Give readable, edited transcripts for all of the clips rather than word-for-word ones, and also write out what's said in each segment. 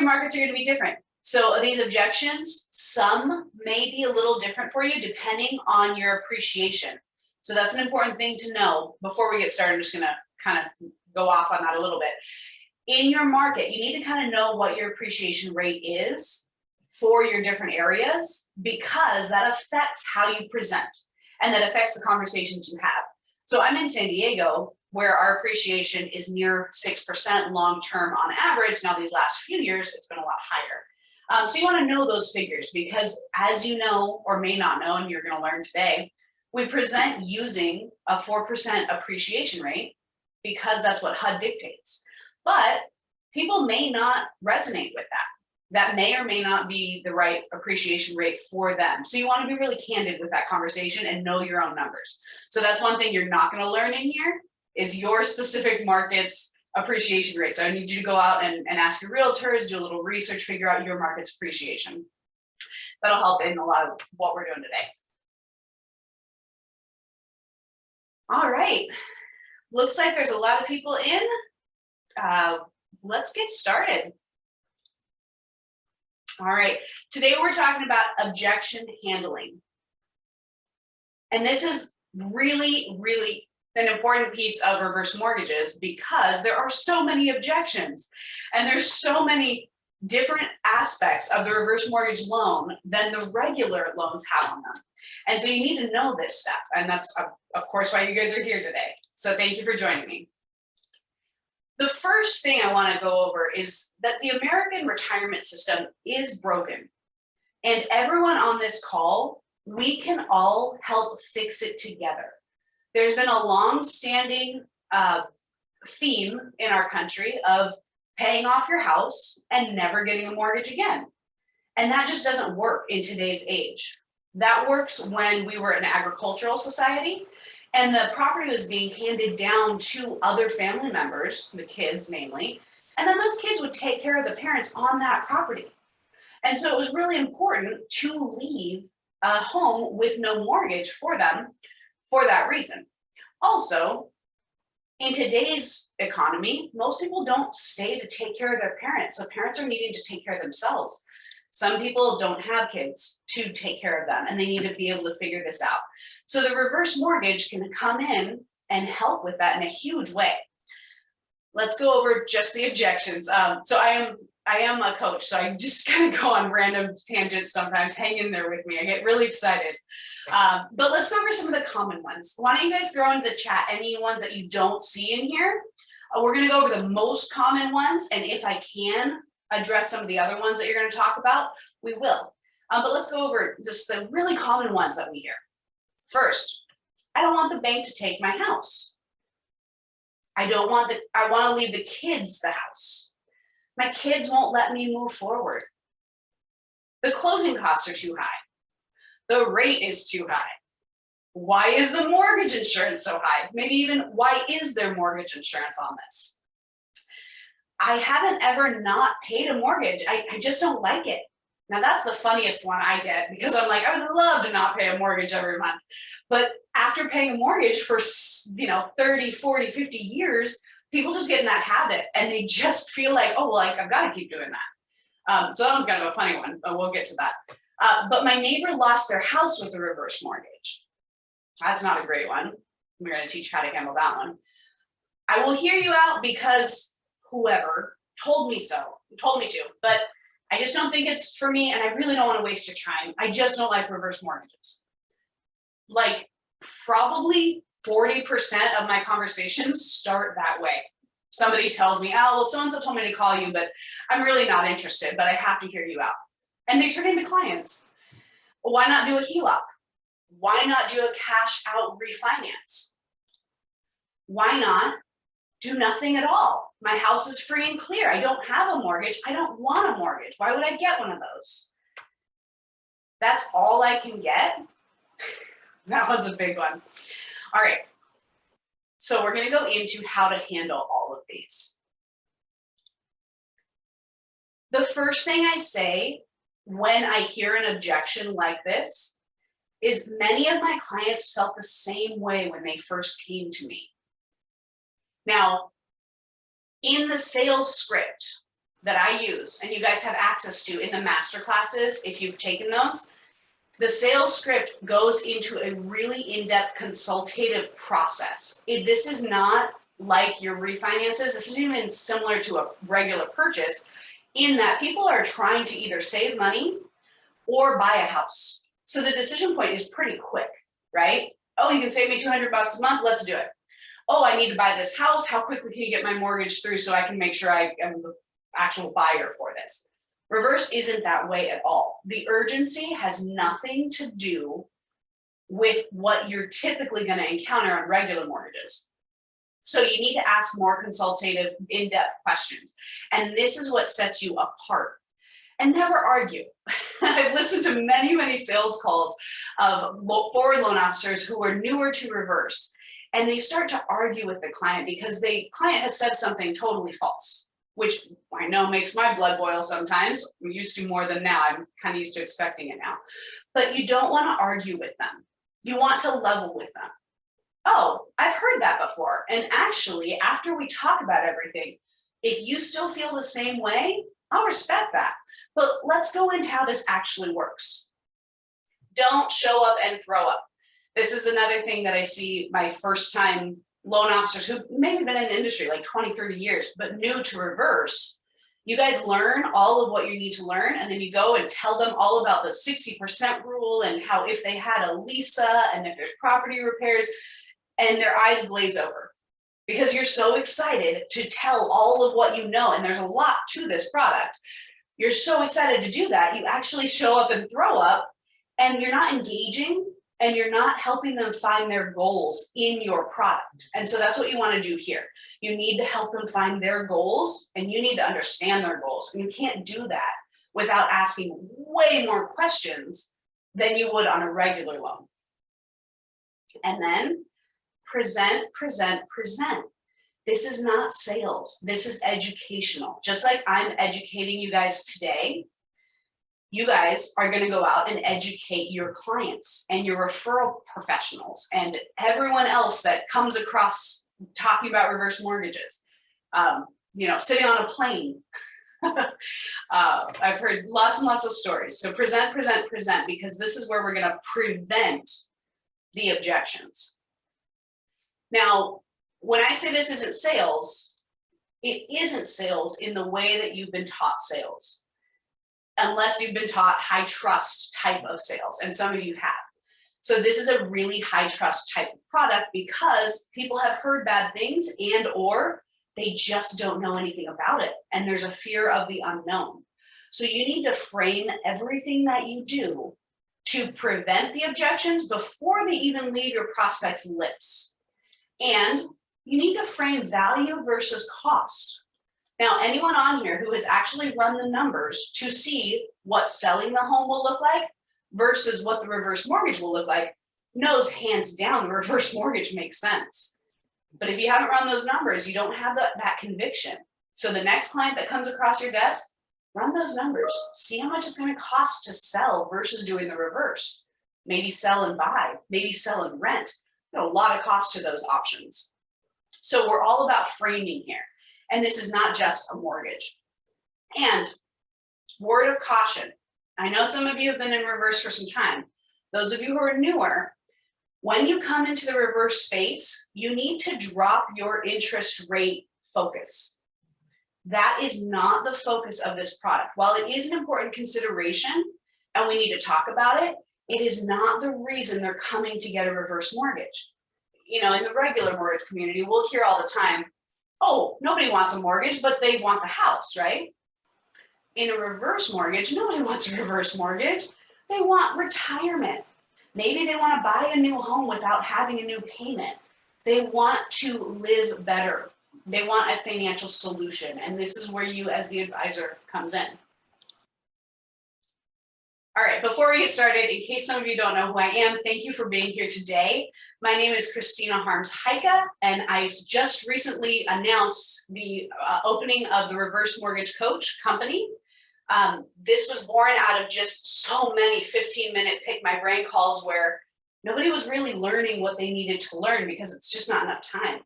markets are going to be different. So these objections, some may be a little different for you depending on your appreciation. So that's an important thing to know. Before we get started, I'm just going to kind of go off on that a little bit. In your market, you need to kind of know what your appreciation rate is for your different areas, because that affects how you present and that affects the conversations you have. So I'm in San Diego, where our appreciation is near 6% long-term on average. Now, these last few years, it's been a lot higher. So you want to know those figures, because as you know, or may not know, and you're going to learn today, we present using a 4% appreciation rate because that's what HUD dictates. But people may not resonate with that. That may or may not be the right appreciation rate for them. So you want to be really candid with that conversation and know your own numbers. So that's one thing you're not going to learn in here, is your specific market's appreciation rate. So I need you to go out and ask your realtors, do a little research, figure out your market's appreciation. That'll help in a lot of what we're doing today. All right, looks like there's a lot of people in. Let's get started. All right, today we're talking about objection handling. And this is really, really an important piece of reverse mortgages, because there are so many objections and there's so many different aspects of the reverse mortgage loan than the regular loans have on them. And so you need to know this stuff. And that's, of course, why you guys are here today. So thank you for joining me. The first thing I want to go over is that the American retirement system is broken. And everyone on this call, we can all help fix it together. There's been a long-standing theme in our country of paying off your house and never getting a mortgage again. And that just doesn't work in today's age. That works when we were an agricultural society and the property was being handed down to other family members, the kids mainly, and then those kids would take care of the parents on that property. And so it was really important to leave a home with no mortgage for them for that reason. Also, in today's economy, most people don't stay to take care of their parents. So parents are needing to take care of themselves. Some people don't have kids to take care of them, and they need to be able to figure this out. So the reverse mortgage can come in and help with that in a huge way. Let's go over just the objections. So I am a coach, so I just kind of go on random tangents sometimes. Hang in there with me. I get really excited. But let's go over some of the common ones. Why don't you guys throw into the chat any ones that you don't see in here? We're going to go over the most common ones, and if I can address some of the other ones that you're going to talk about, we will. But let's go over just the really common ones that we hear. First, I don't want the bank to take my house. I want to leave the kids the house. My kids won't let me move forward. The closing costs are too high. The rate is too high. Why is the mortgage insurance so high? Maybe even, why is there mortgage insurance on this? I haven't ever not paid a mortgage. I just don't like it. Now that's the funniest one I get, because I'm like, I would love to not pay a mortgage every month. But after paying a mortgage for 30, 40, 50 years, people just get in that habit and they just feel like, oh, well, I've got to keep doing that. So that one's kind of a funny one, but we'll get to that. But my neighbor lost their house with a reverse mortgage. That's not a great one. We're going to teach how to handle that one. I will hear you out because whoever told me to, but I just don't think it's for me, and I really don't want to waste your time. I just don't like reverse mortgages. Like probably 40% of my conversations start that way. Somebody tells me, oh, well, so-and-so told me to call you, but I'm really not interested, but I have to hear you out. And they turn into clients. Well, why not do a HELOC? Why not do a cash out refinance? Why not do nothing at all? My house is free and clear. I don't have a mortgage. I don't want a mortgage. Why would I get one of those? That's all I can get? That one's a big one. All right. So we're going to go into how to handle all of these. The first thing I say when I hear an objection like this is many of my clients felt the same way when they first came to me. Now, in the sales script that I use and you guys have access to in the master classes, if you've taken those, the sales script goes into a really in-depth consultative process. This is not like your refinances. This is even similar to a regular purchase in that people are trying to either save money or buy a house. So the decision point is pretty quick, right? Oh, you can save me $200 a month, let's do it. Oh, I need to buy this house. How quickly can you get my mortgage through so I can make sure I am the actual buyer for this? Reverse isn't that way at all. The urgency has nothing to do with what you're typically going to encounter on regular mortgages. So you need to ask more consultative, in-depth questions. And this is what sets you apart. And never argue. I've listened to many, many sales calls of forward loan officers who are newer to reverse. And they start to argue with the client because the client has said something totally false, which I know makes my blood boil sometimes. I'm used to more than now. I'm kind of used to expecting it now. But you don't want to argue with them. You want to level with them. Oh, I've heard that before. And actually, after we talk about everything, if you still feel the same way, I'll respect that. But let's go into how this actually works. Don't show up and throw up. This is another thing that I see my first time loan officers who maybe been in the industry like 20, 30 years, but new to reverse. You guys learn all of what you need to learn, and then you go and tell them all about the 60% rule and how if they had a Lisa and if there's property repairs, and their eyes glaze over because you're so excited to tell all of what you know. And there's a lot to this product. You're so excited to do that. You actually show up and throw up, and you're not engaging and you're not helping them find their goals in your product. And so that's what you want to do here. You need to help them find their goals, and you need to understand their goals. And you can't do that without asking way more questions than you would on a regular loan. And then present, present, present. This is not sales. This is educational. Just like I'm educating you guys today, you guys are going to go out and educate your clients and your referral professionals and everyone else that comes across talking about reverse mortgages. Sitting on a plane. I've heard lots and lots of stories. So present, present, present, because this is where we're going to prevent the objections. Now, when I say this isn't sales, it isn't sales in the way that you've been taught sales, unless you've been taught high trust type of sales, and some of you have. So this is a really high trust type of product because people have heard bad things and or they just don't know anything about it, and there's a fear of the unknown. So you need to frame everything that you do to prevent the objections before they even leave your prospect's lips. And you need to frame value versus cost. Now, anyone on here who has actually run the numbers to see what selling the home will look like versus what the reverse mortgage will look like knows hands down the reverse mortgage makes sense. But if you haven't run those numbers, you don't have that conviction. So the next client that comes across your desk, run those numbers. See how much it's going to cost to sell versus doing the reverse. Maybe sell and buy, maybe sell and rent. There's a lot of cost to those options. So we're all about framing here. And this is not just a mortgage. And word of caution, I know some of you have been in reverse for some time. Those of you who are newer, when you come into the reverse space, you need to drop your interest rate focus. That is not the focus of this product. While it is an important consideration and we need to talk about it, it is not the reason they're coming to get a reverse mortgage. In the regular mortgage community, we'll hear all the time, oh, nobody wants a mortgage, but they want the house, right? In a reverse mortgage, nobody wants a reverse mortgage. They want retirement. Maybe they want to buy a new home without having a new payment. They want to live better. They want a financial solution. And this is where you as the advisor comes in. All right, before we get started, in case some of you don't know who I am, thank you for being here today. My name is Christina.Harmes Hika, and I just recently announced the opening of the Reverse Mortgage Coach company. This was born out of just so many 15-minute pick my brain calls where nobody was really learning what they needed to learn because it's just not enough time.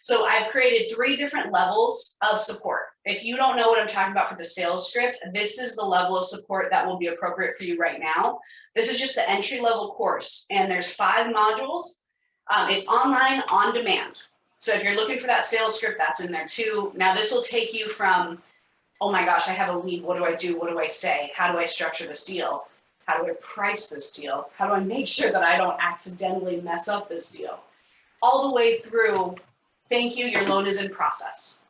So I've created 3 different levels of support. if you don't know what I'm talking about for the sales script, this is the level of support that will be appropriate for you right now. This is just the entry level course, and there's 5 modules. It's online on demand. So if you're looking for that sales script, that's in there too. Now this will take you from, oh my gosh, I have a lead, what do I do? What do I say? How do I structure this deal? How do I price this deal? How do I make sure that I don't accidentally mess up this deal? All the way through, thank you, your loan is in process.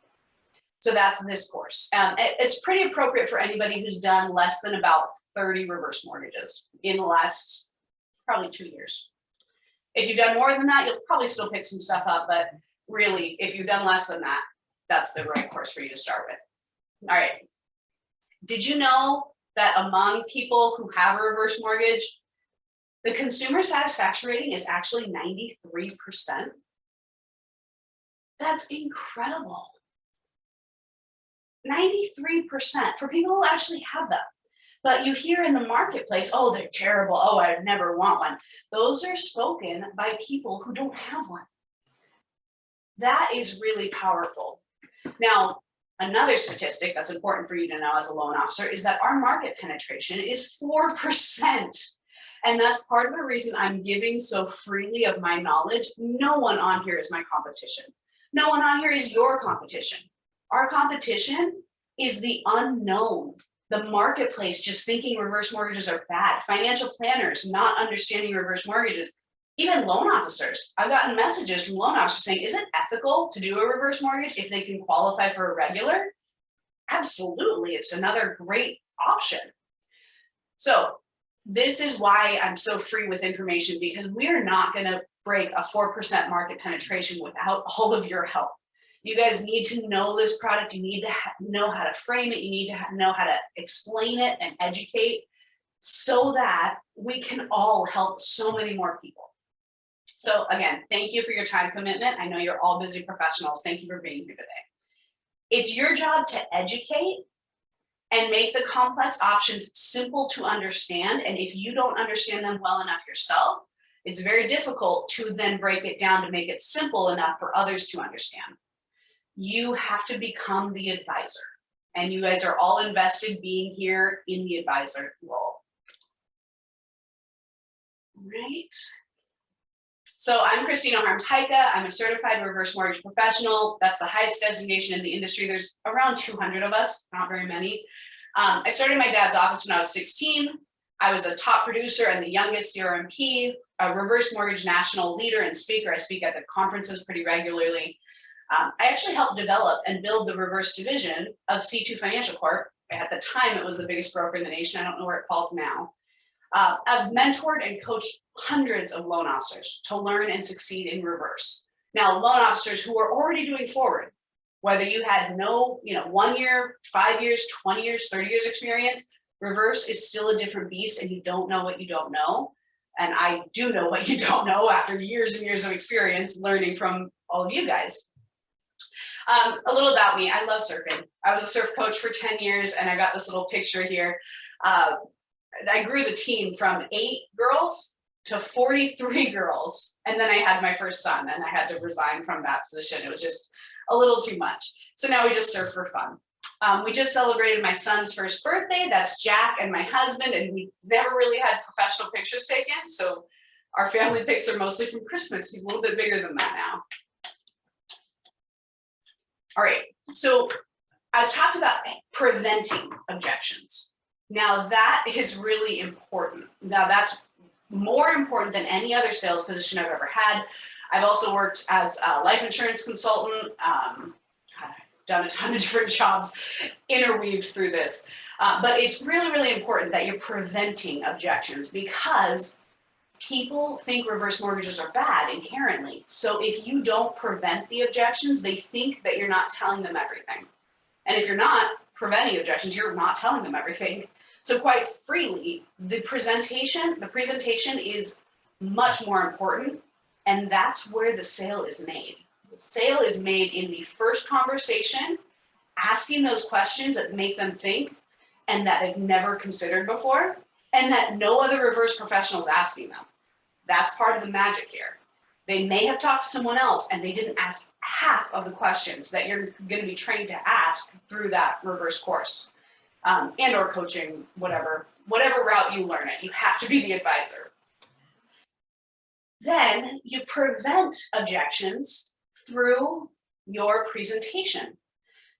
So that's this course. It's pretty appropriate for anybody who's done less than about 30 reverse mortgages in the last probably 2 years. If you've done more than that, you'll probably still pick some stuff up, but really, if you've done less than that, that's the right course for you to start with. All right. Did you know that among people who have a reverse mortgage, the consumer satisfaction rating is actually 93%? That's incredible. 93% for people who actually have them. But you hear in the marketplace, oh, they're terrible. Oh, I'd never want one. Those are spoken by people who don't have one. That is really powerful. Now, another statistic that's important for you to know as a loan officer is that our market penetration is 4%. And that's part of the reason I'm giving so freely of my knowledge. No one on here is my competition. No one on here is your competition. Our competition is the unknown, the marketplace just thinking reverse mortgages are bad, financial planners not understanding reverse mortgages, even loan officers. I've gotten messages from loan officers saying, is it ethical to do a reverse mortgage if they can qualify for a regular? Absolutely, it's another great option. So this is why I'm so free with information, because we're not going to break a 4% market penetration without all of your help. You guys need to know this product. You need to know how to frame it. You need to know how to explain it and educate so that we can all help so many more people. So again, thank you for your time commitment. I know you're all busy professionals. Thank you for being here today. It's your job to educate and make the complex options simple to understand. And if you don't understand them well enough yourself, it's very difficult to then break it down to make it simple enough for others to understand. You have to become the advisor, and you guys are all invested being here in the advisor role. Right. So I'm Christina.Harmes Hika. I'm a certified reverse mortgage professional. That's the highest designation in the industry. There's around 200 of us, not very many. I started my dad's office when I was 16. I was a top producer and the youngest CRMP, a reverse mortgage national leader and speaker. I speak at the conferences pretty regularly. I actually helped develop and build the reverse division of C2 Financial Corp. At the time, it was the biggest broker in the nation. I don't know where it falls now. I've mentored and coached hundreds of loan officers to learn and succeed in reverse. Now, loan officers who are already doing forward, whether you had no, 1 year, 5 years, 20 years, 30 years experience, reverse is still a different beast, and you don't know what you don't know. And I do know what you don't know after years and years of experience learning from all of you guys. A little about me. I love surfing. I was a surf coach for 10 years, and I got this little picture here. I grew the team from 8 girls to 43 girls, and then I had my first son, and I had to resign from that position. It was just a little too much. So now we just surf for fun. We just celebrated my son's first birthday. That's Jack and my husband, and we never really had professional pictures taken, so our family pics are mostly from Christmas. He's a little bit bigger than that now. All right, so I've talked about preventing objections. Now that is really important. Now that's more important than any other sales position I've ever had. I've also worked as a life insurance consultant, I've done a ton of different jobs interweaved through this. But it's really, really important that you're preventing objections, because people think reverse mortgages are bad inherently. So if you don't prevent the objections, they think that you're not telling them everything. And if you're not preventing objections, you're not telling them everything. So quite freely, the presentation is much more important, and that's where the sale is made. The sale is made in the first conversation, asking those questions that make them think and that they've never considered before, and that no other reverse professional is asking them. That's part of the magic here. They may have talked to someone else and they didn't ask half of the questions that you're going to be trained to ask through that reverse course, and or coaching, whatever route you learn it. You have to be the advisor. Then you prevent objections through your presentation.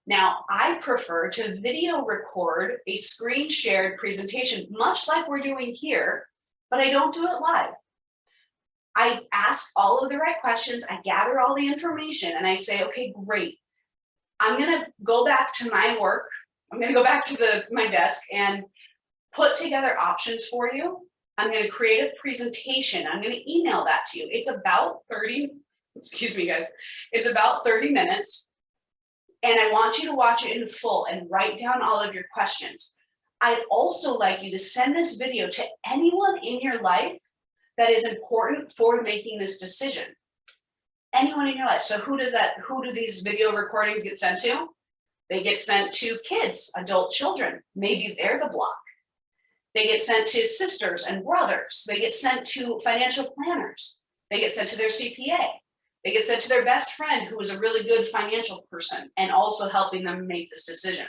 Now, I prefer to video record a screen shared presentation, much like we're doing here, but I don't do it live. I ask all of the right questions, I gather all the information, and I say, okay, great. I'm gonna go back to my work. I'm gonna go back to my desk and put together options for you. I'm gonna create a presentation. I'm gonna email that to you. It's about 30, excuse me guys, it's about 30 minutes. And I want you to watch it in full and write down all of your questions. I'd also like you to send this video to anyone in your life that is important for making this decision. Anyone in your life. So who do these video recordings get sent to? They get sent to kids, adult children. Maybe they're the block. They get sent to sisters and brothers. They get sent to financial planners. They get sent to their CPA. They get sent to their best friend who is a really good financial person and also helping them make this decision.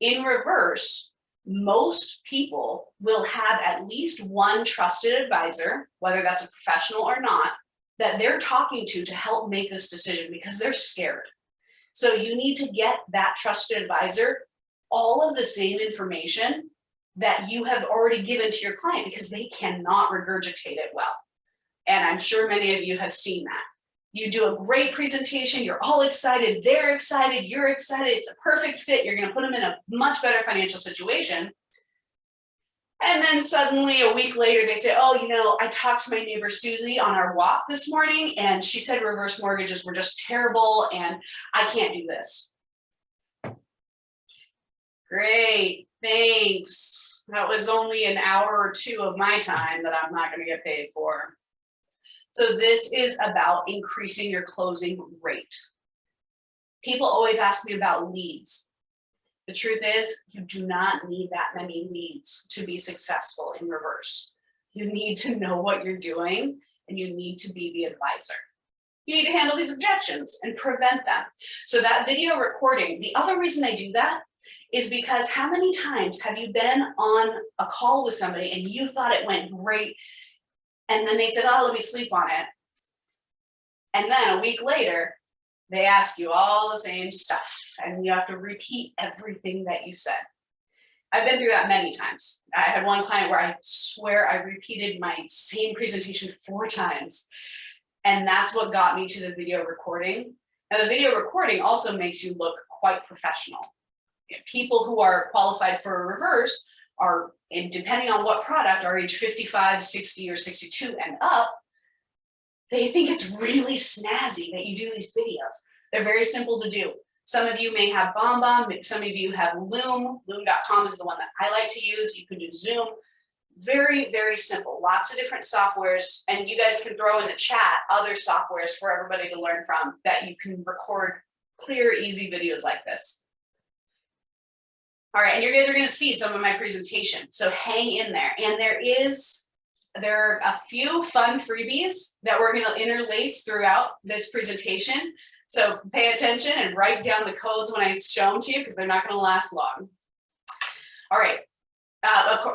In reverse, most people will have at least one trusted advisor, whether that's a professional or not, that they're talking to help make this decision because they're scared. So you need to get that trusted advisor all of the same information that you have already given to your client because they cannot regurgitate it well. And I'm sure many of you have seen that. You do a great presentation, you're all excited, they're excited, you're excited, it's a perfect fit, you're gonna put them in a much better financial situation. And then suddenly a week later they say, oh, you know, I talked to my neighbor Susie on our walk this morning and she said reverse mortgages were just terrible and I can't do this. Great, thanks. That was only an hour or two of my time that I'm not gonna get paid for. So this is about increasing your closing rate. People always ask me about leads. The truth is, you do not need that many leads to be successful in reverse. You need to know what you're doing and you need to be the advisor. You need to handle these objections and prevent them. So that video recording, the other reason I do that is because how many times have you been on a call with somebody and you thought it went great and then they said, oh, let me sleep on it. And then a week later, they ask you all the same stuff and you have to repeat everything that you said. I've been through that many times. I had one client where I swear I repeated my same presentation 4 times. And that's what got me to the video recording. Now the video recording also makes you look quite professional. People who are qualified for a reverse are, and depending on what product, are age 55, 60, or 62 and up, they think it's really snazzy that you do these videos. They're very simple to do. Some of you may have BombBomb, some of you have Loom. Loom.com is the one that I like to use. You can do Zoom. Very, very simple. Lots of different softwares, and you guys can throw in the chat other softwares for everybody to learn from that you can record clear, easy videos like this. All right, and you guys are gonna see some of my presentation, so hang in there. And there are a few fun freebies that we're gonna interlace throughout this presentation. So pay attention and write down the codes when I show them to you because they're not gonna last long. All right,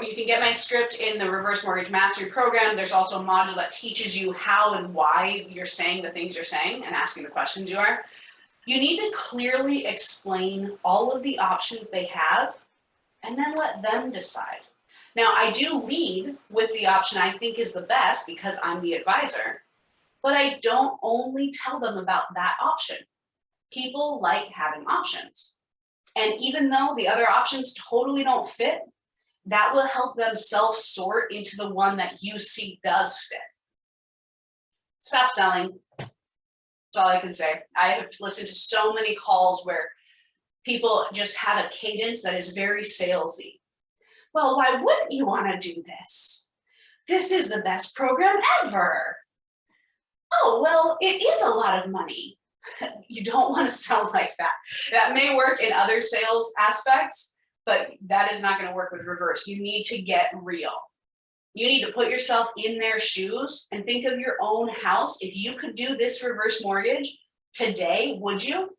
you can get my script in the Reverse Mortgage Mastery Program. There's also a module that teaches you how and why you're saying the things you're saying and asking the questions you are. You need to clearly explain all of the options they have and then let them decide. Now, I do lead with the option I think is the best because I'm the advisor, but I don't only tell them about that option. People like having options. And even though the other options totally don't fit, that will help them self-sort into the one that you see does fit. Stop selling. That's all I can say. I have listened to so many calls where people just have a cadence that is very salesy. Well, why wouldn't you want to do this? This is the best program ever. Oh, well, it is a lot of money. You don't want to sound like that. That may work in other sales aspects, but that is not going to work with reverse. You need to get real. You need to put yourself in their shoes and think of your own house. If you could do this reverse mortgage today, would you?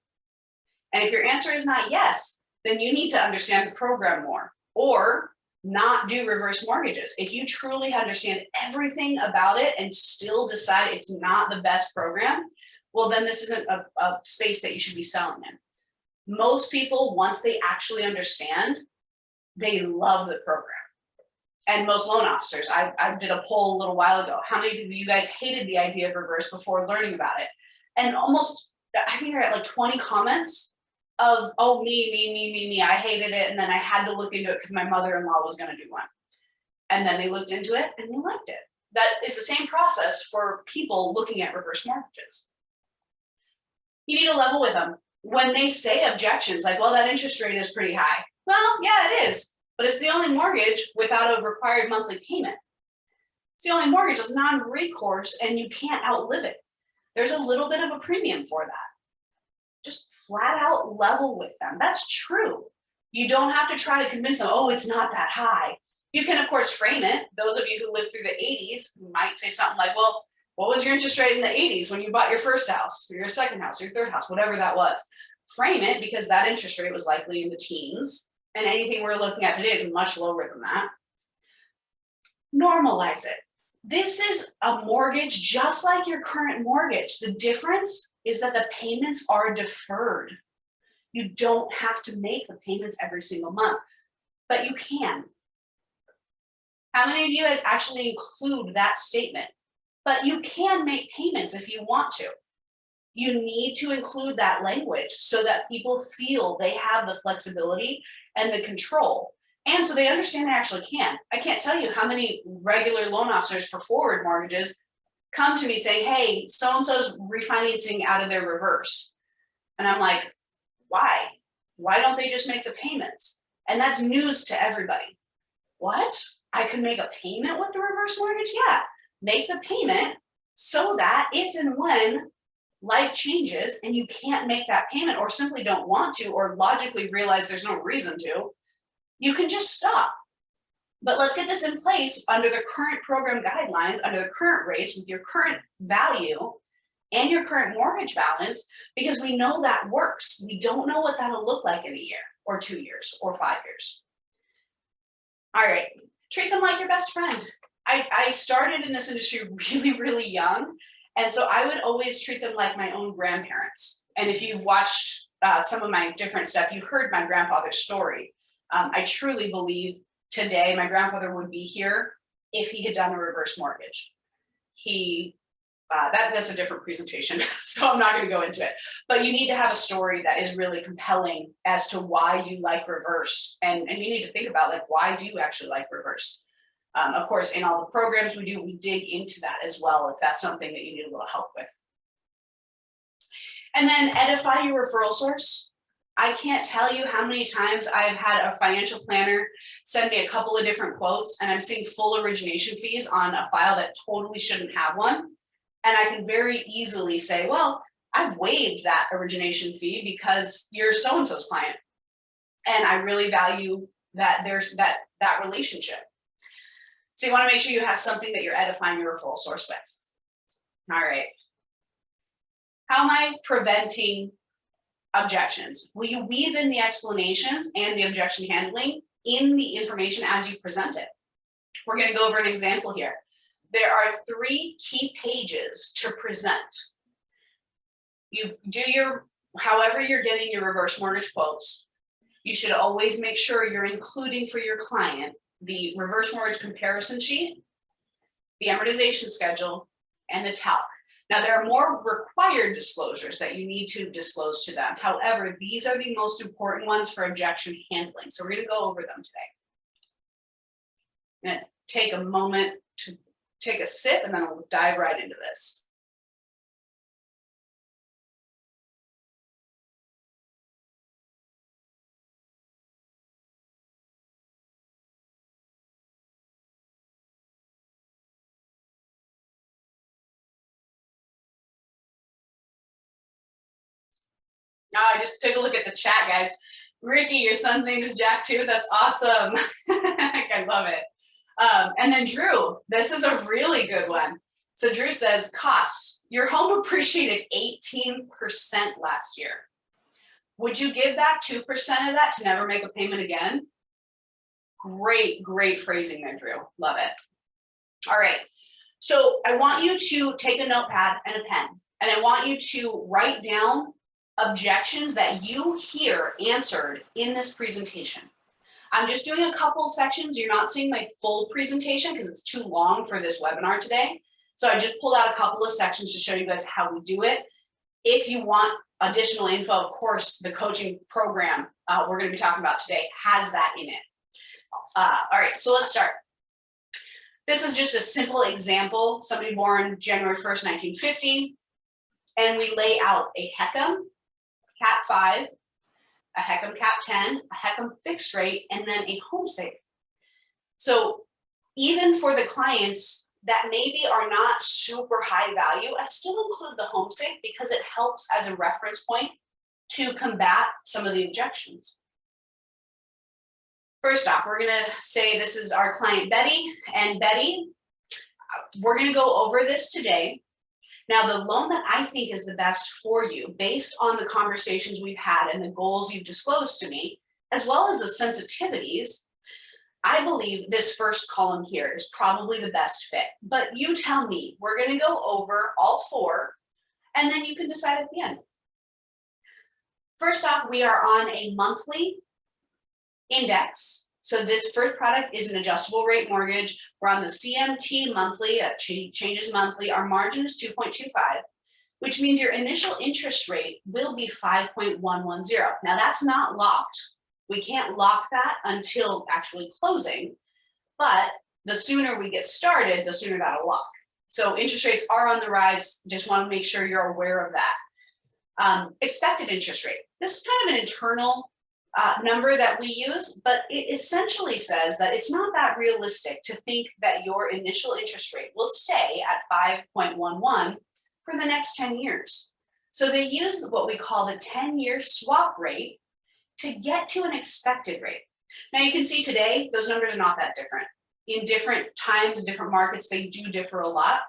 And if your answer is not yes, then you need to understand the program more or not do reverse mortgages. If you truly understand everything about it and still decide it's not the best program, well, then this isn't a space that you should be selling in. Most people, once they actually understand, they love the program. And most loan officers, I did a poll a little while ago. How many of you guys hated the idea of reverse before learning about it? And almost, I think you're at like 20 comments of, oh, me, I hated it. And then I had to look into it because my mother-in-law was going to do one. And then they looked into it and they liked it. That is the same process for people looking at reverse mortgages. You need to level with them. When they say objections, like, well, that interest rate is pretty high. Well, yeah, it is. But it's the only mortgage without a required monthly payment. It's the only mortgage that's non-recourse and you can't outlive it. There's a little bit of a premium for that. Just flat out level with them. That's true. You don't have to try to convince them, oh, it's not that high. You can, of course, frame it. Those of you who lived through the 80s might say something like, well, what was your interest rate in the 80s when you bought your first house, or your second house, or your third house, whatever that was. Frame it because that interest rate was likely in the teens. And anything we're looking at today is much lower than that. Normalize it. This is a mortgage just like your current mortgage. The difference is that the payments are deferred. You don't have to make the payments every single month, but you can. How many of you guys actually include that statement? But you can make payments if you want to. You need to include that language so that people feel they have the flexibility and the control. And so they understand they actually can. I can't tell you how many regular loan officers for forward mortgages come to me saying, hey, so-and-so's refinancing out of their reverse. And I'm like, why? Why don't they just make the payments? And that's news to everybody. What? I can make a payment with the reverse mortgage? Yeah, make the payment so that if and when life changes and you can't make that payment or simply don't want to or logically realize there's no reason to, you can just stop. But let's get this in place under the current program guidelines, under the current rates with your current value and your current mortgage balance, because we know that works. We don't know what that'll look like in a year or 2 years or 5 years. All right, treat them like your best friend. I started in this industry really, really young. And so I would always treat them like my own grandparents. And if you watched some of my different stuff, you heard my grandfather's story. I truly believe today my grandfather would be here if he had done a reverse mortgage. That's a different presentation, so I'm not going to go into it. But you need to have a story that is really compelling as to why you like reverse. And you need to think about, like, why do you actually like reverse? Of course, in all the programs we do, we dig into that as well, if that's something that you need a little help with. And then edify your referral source. I can't tell you how many times I've had a financial planner send me a couple of different quotes and I'm seeing full origination fees on a file that totally shouldn't have one. And I can very easily say, well, I've waived that origination fee because you're so-and-so's client. And I really value that there's that relationship. So you want to make sure you have something that you're edifying your referral source with. All right. How am I preventing objections? Will you weave in the explanations and the objection handling in the information as you present it? We're going to go over an example here. There are 3 key pages to present. You do however you're getting your reverse mortgage quotes, you should always make sure you're including for your client the reverse mortgage comparison sheet, the amortization schedule, and the TALC. Now, there are more required disclosures that you need to disclose to them. However, these are the most important ones for objection handling. So we're going to go over them today. I'm going to take a moment to take a sip, and then we'll dive right into this. I just took a look at the chat, guys. Ricky, your son's name is Jack too. That's awesome. I love it. And then Drew, this is a really good one. So Drew says, costs. Your home appreciated 18% last year. Would you give back 2% of that to never make a payment again? Great, great phrasing there, Drew. Love it. All right. So I want you to take a notepad and a pen, and I want you to write down objections that you hear answered in this presentation. I'm just doing a couple sections. You're not seeing my full presentation because it's too long for this webinar today. So I just pulled out a couple of sections to show you guys how we do it. If you want additional info, of course, the coaching program we're going to be talking about today has that in it. All right, so let's start. This is just a simple example. Somebody born January 1st, 1950, and we lay out a HECM, Cat 5, a HECM Cap 10, a HECM fixed rate, and then a home safe. So even for the clients that maybe are not super high value, I still include the home safe because it helps as a reference point to combat some of the objections. First off, we're gonna say this is our client Betty, and Betty, we're gonna go over this today. Now, the loan that I think is the best for you, based on the conversations we've had and the goals you've disclosed to me, as well as the sensitivities, I believe this first column here is probably the best fit. But you tell me, we're going to go over all four, and then you can decide at the end. First off, we are on a monthly index. So this first product is an adjustable rate mortgage. We're on the CMT monthly, that changes monthly. Our margin is 2.25, which means your initial interest rate will be 5.110. Now that's not locked. We can't lock that until actually closing, but the sooner we get started, the sooner that'll lock. So interest rates are on the rise. Just want to make sure you're aware of that. Expected interest rate. This is kind of an internal number that we use, but it essentially says that it's not that realistic to think that your initial interest rate will stay at 5.11 for the next 10 years. So they use what we call the 10-year swap rate to get to an expected rate. Now you can see today, those numbers are not that different. In different times, different markets, they do differ a lot.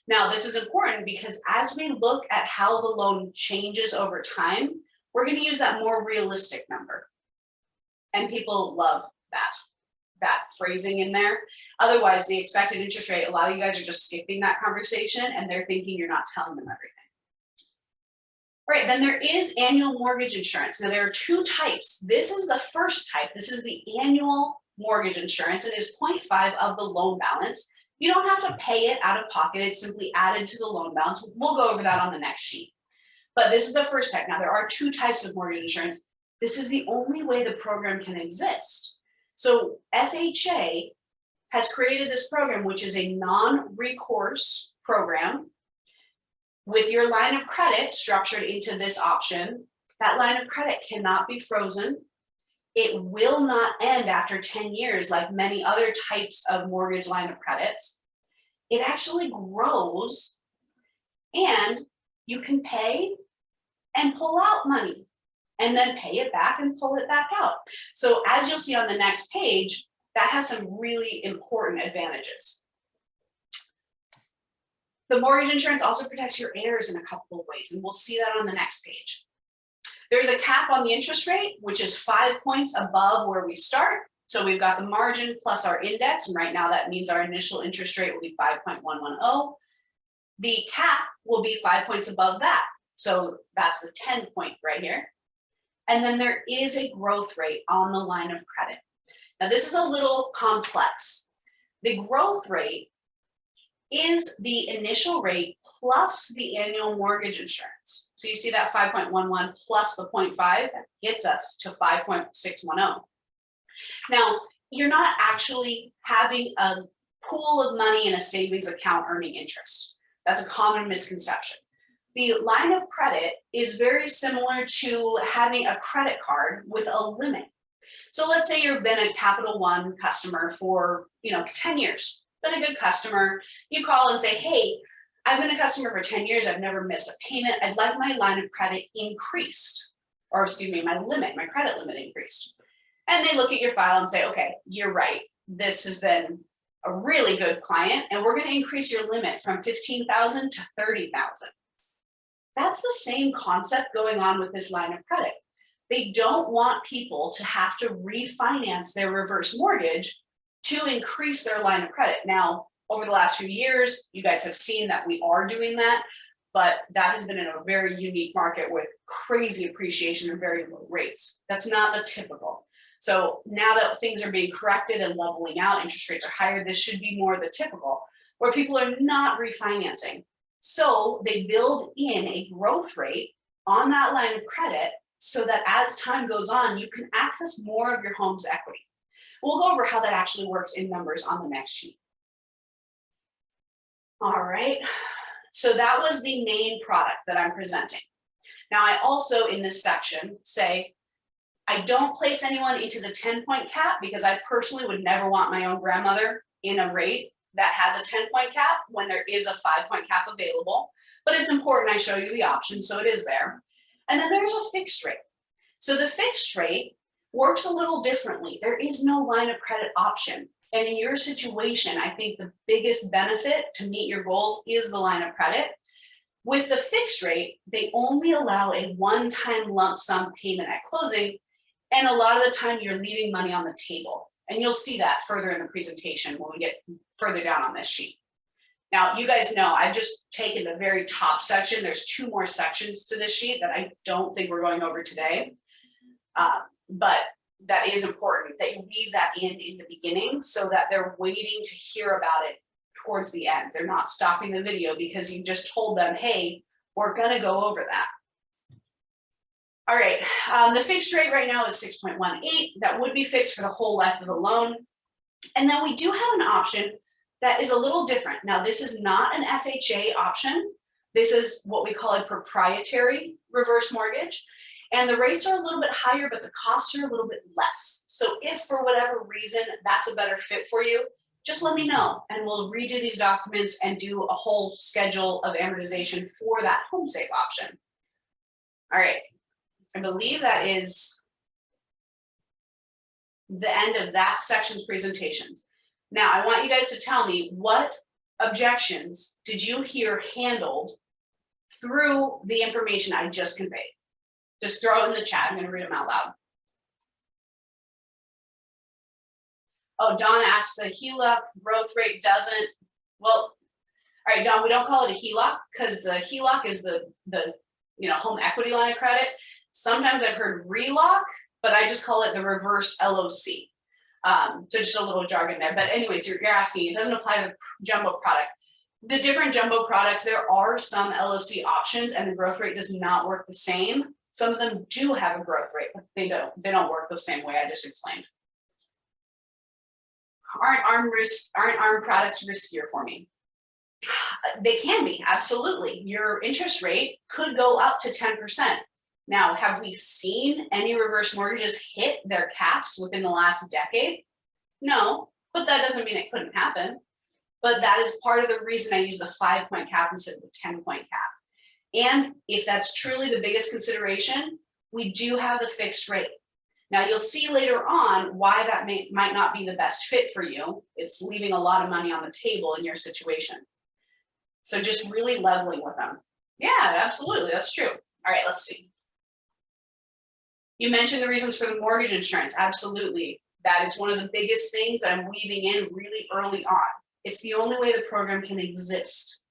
Now this is important because as we look at how the loan changes over time, we're going to use that more realistic number. And people love that phrasing in there. Otherwise, the expected interest rate, a lot of you guys are just skipping that conversation and they're thinking you're not telling them everything. All right, then there is annual mortgage insurance. Now there are two types. This is the first type. This is the annual mortgage insurance. It is 0.5 of the loan balance. You don't have to pay it out of pocket. It's simply added to the loan balance. We'll go over that on the next sheet. But this is the first type. Now there are two types of mortgage insurance. This is the only way the program can exist. So FHA has created this program, which is a non-recourse program with your line of credit structured into this option. That line of credit cannot be frozen. It will not end after 10 years like many other types of mortgage line of credits. It actually grows and you can pay and pull out money and then pay it back and pull it back out. So as you'll see on the next page, that has some really important advantages. The mortgage insurance also protects your heirs in a couple of ways, and we'll see that on the next page. There's a cap on the interest rate, which is 5 points above where we start. So we've got the margin plus our index, and right now that means our initial interest rate will be 5.110. The cap will be 5 points above that. So that's the 10 point right here. And then there is a growth rate on the line of credit. Now this is a little complex. The growth rate is the initial rate plus the annual mortgage insurance. So you see that 5.11 plus the 0.5, that gets us to 5.610. Now, you're not actually having a pool of money in a savings account earning interest. That's a common misconception. The line of credit is very similar to having a credit card with a limit. So let's say you've been a Capital One customer for 10 years. Been a good customer, you call and say, hey, I've been a customer for 10 years, I've never missed a payment, I'd like my line of credit increased, or excuse me, my credit limit increased. And they look at your file and say, okay, you're right, this has been a really good client, and we're going to increase your limit from 15,000 to 30,000. That's the same concept going on with this line of credit. They don't want people to have to refinance their reverse mortgage to increase their line of credit. Now, over the last few years, you guys have seen that we are doing that, but that has been in a very unique market with crazy appreciation and very low rates. That's not the typical. So now that things are being corrected and leveling out, interest rates are higher, this should be more the typical, where people are not refinancing. So they build in a growth rate on that line of credit so that as time goes on, you can access more of your home's equity. We'll go over how that actually works in numbers on the next sheet. All right, so that was the main product that I'm presenting. Now I also in this section say, I don't place anyone into the 10-point cap because I personally would never want my own grandmother in a rate that has a 10-point cap when there is a 5-point cap available, but it's important I show you the options, so it is there. And then there's a fixed rate. So the fixed rate works a little differently. There is no line of credit option. And in your situation, I think the biggest benefit to meet your goals is the line of credit. With the fixed rate, they only allow a one-time lump sum payment at closing, and a lot of the time you're leaving money on the table. And you'll see that further in the presentation when we get further down on this sheet. Now, you guys know I've just taken the very top section. There's 2 more sections to this sheet that I don't think we're going over today. But that is important that you weave that in the beginning so that they're waiting to hear about it towards the end. They're not stopping the video because you just told them, hey, we're gonna go over that. All right, the fixed rate right now is 6.18. That would be fixed for the whole life of the loan. And then we do have an option that is a little different. Now, this is not an FHA option. This is what we call a proprietary reverse mortgage. And the rates are a little bit higher, but the costs are a little bit less. So if for whatever reason that's a better fit for you, just let me know and we'll redo these documents and do a whole schedule of amortization for that home safe option. All right, I believe that is the end of that section's presentations. Now I want you guys to tell me what objections did you hear handled through the information I just conveyed. Just throw it in the chat. I'm going to read them out loud. Oh, Don asked the HELOC growth rate doesn't. Well, all right, Don, we don't call it a HELOC because the HELOC is the home equity line of credit. Sometimes I've heard RELOC, but I just call it the reverse LOC. So just a little jargon there. But anyways, you're asking, it doesn't apply to the jumbo product. The different jumbo products, there are some LOC options and the growth rate does not work the same. Some of them do have a growth rate, but they don't work the same way I just explained. Aren't ARM products riskier for me? They can be, absolutely. Your interest rate could go up to 10%. Now, have we seen any reverse mortgages hit their caps within the last decade? No, but that doesn't mean it couldn't happen. But that is part of the reason I use the 5-point cap instead of the 10-point cap. And if that's truly the biggest consideration, we do have the fixed rate. Now you'll see later on why that might not be the best fit for you. It's leaving a lot of money on the table in your situation. So just really leveling with them. Yeah, absolutely, that's true. All right, let's see. You mentioned the reasons for the mortgage insurance. Absolutely. That is one of the biggest things that I'm weaving in really early on. It's the only way the program can exist.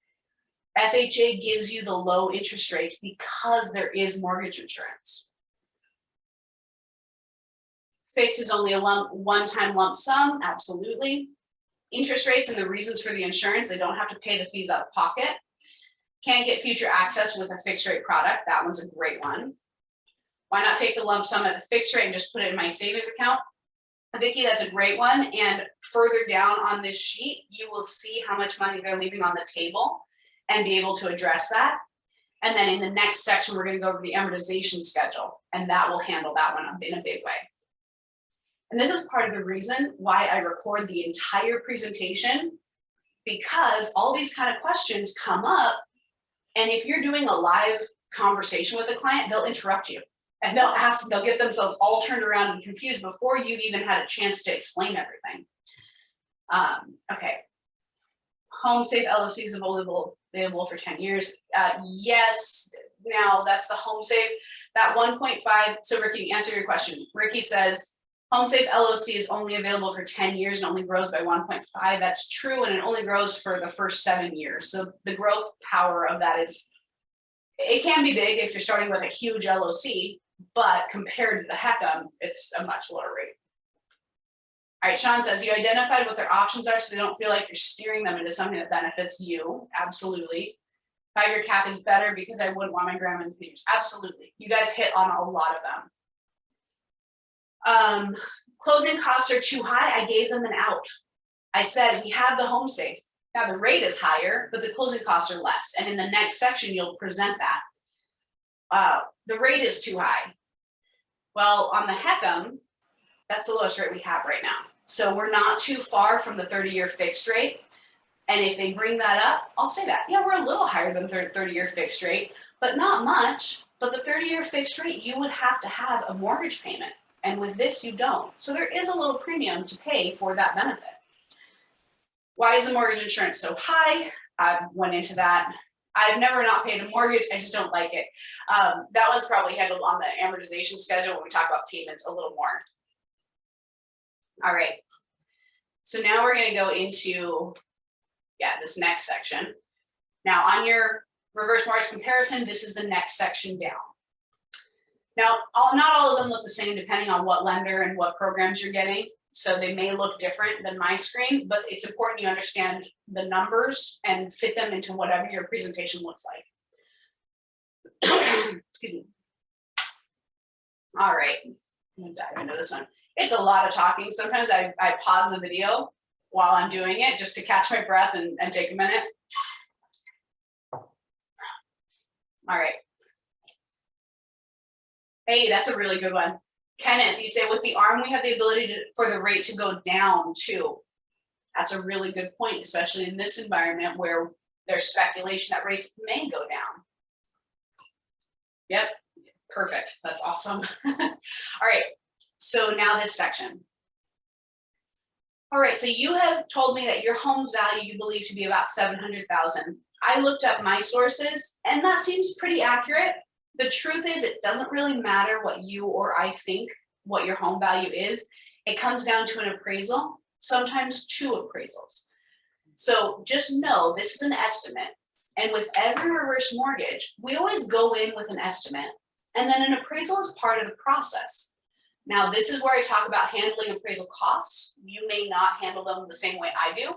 FHA gives you the low interest rates because there is mortgage insurance. Fix is only a one-time lump sum, absolutely. Interest rates and the reasons for the insurance, they don't have to pay the fees out of pocket. Can't get future access with a fixed rate product. That one's a great one. Why not take the lump sum at the fixed rate and just put it in my savings account? Vicki, that's a great one. And further down on this sheet, you will see how much money they're leaving on the table and be able to address that. And then in the next section, we're going to go over the amortization schedule, and that will handle that one in a big way. And this is part of the reason why I record the entire presentation, because all these kind of questions come up. And if you're doing a live conversation with a client, they'll interrupt you and they'll get themselves all turned around and confused before you've even had a chance to explain everything. Okay. Home safe LLC is available for 10 years. Yes, now that's the home safe, that 1.5. So Ricky, answer your question. Ricky says, home safe LLC is only available for 10 years and only grows by 1.5. That's true, and it only grows for the first 7 years. So the growth power of that is, it can be big if you're starting with a huge LLC, but compared to the HECM, it's a much lower rate. All right, Sean says, you identified what their options are so they don't feel like you're steering them into something that benefits you. Absolutely. 5-year cap is better because I wouldn't want my grandma in years. Absolutely. You guys hit on a lot of them. Closing costs are too high. I gave them an out. I said, we have the home safe. Now the rate is higher, but the closing costs are less. And in the next section, you'll present that. The rate is too high. Well, on the HECM, that's the lowest rate we have right now. So we're not too far from the 30-year fixed rate. And if they bring that up, I'll say that. Yeah, we're a little higher than 30-year fixed rate, but not much. But the 30-year fixed rate, you would have to have a mortgage payment. And with this, you don't. So there is a little premium to pay for that benefit. Why is the mortgage insurance so high? I went into that. I've never not paid a mortgage. I just don't like it. That one's probably handled on the amortization schedule when we talk about payments a little more. All right. So now we're going to go into, this next section. Now on your reverse mortgage comparison, this is the next section down. Now, not all of them look the same depending on what lender and what programs you're getting. So they may look different than my screen, but it's important you understand the numbers and fit them into whatever your presentation looks like. Excuse me. All right, I'm gonna dive into this one. It's a lot of talking. Sometimes I pause the video while I'm doing it just to catch my breath and take a minute. All right. Hey, that's a really good one. Kenneth, you say with the ARM, we have the ability for the rate to go down too. That's a really good point, especially in this environment where there's speculation that rates may go down. Yep, perfect. That's awesome. All right, so now this section. All right, so you have told me that your home's value you believe to be about $700,000. I looked up my sources, and that seems pretty accurate. The truth is, it doesn't really matter what you or I think what your home value is. It comes down to an appraisal, sometimes 2 appraisals. So just know this is an estimate. And with every reverse mortgage, we always go in with an estimate, and then an appraisal is part of the process. Now, this is where I talk about handling appraisal costs. You may not handle them the same way I do.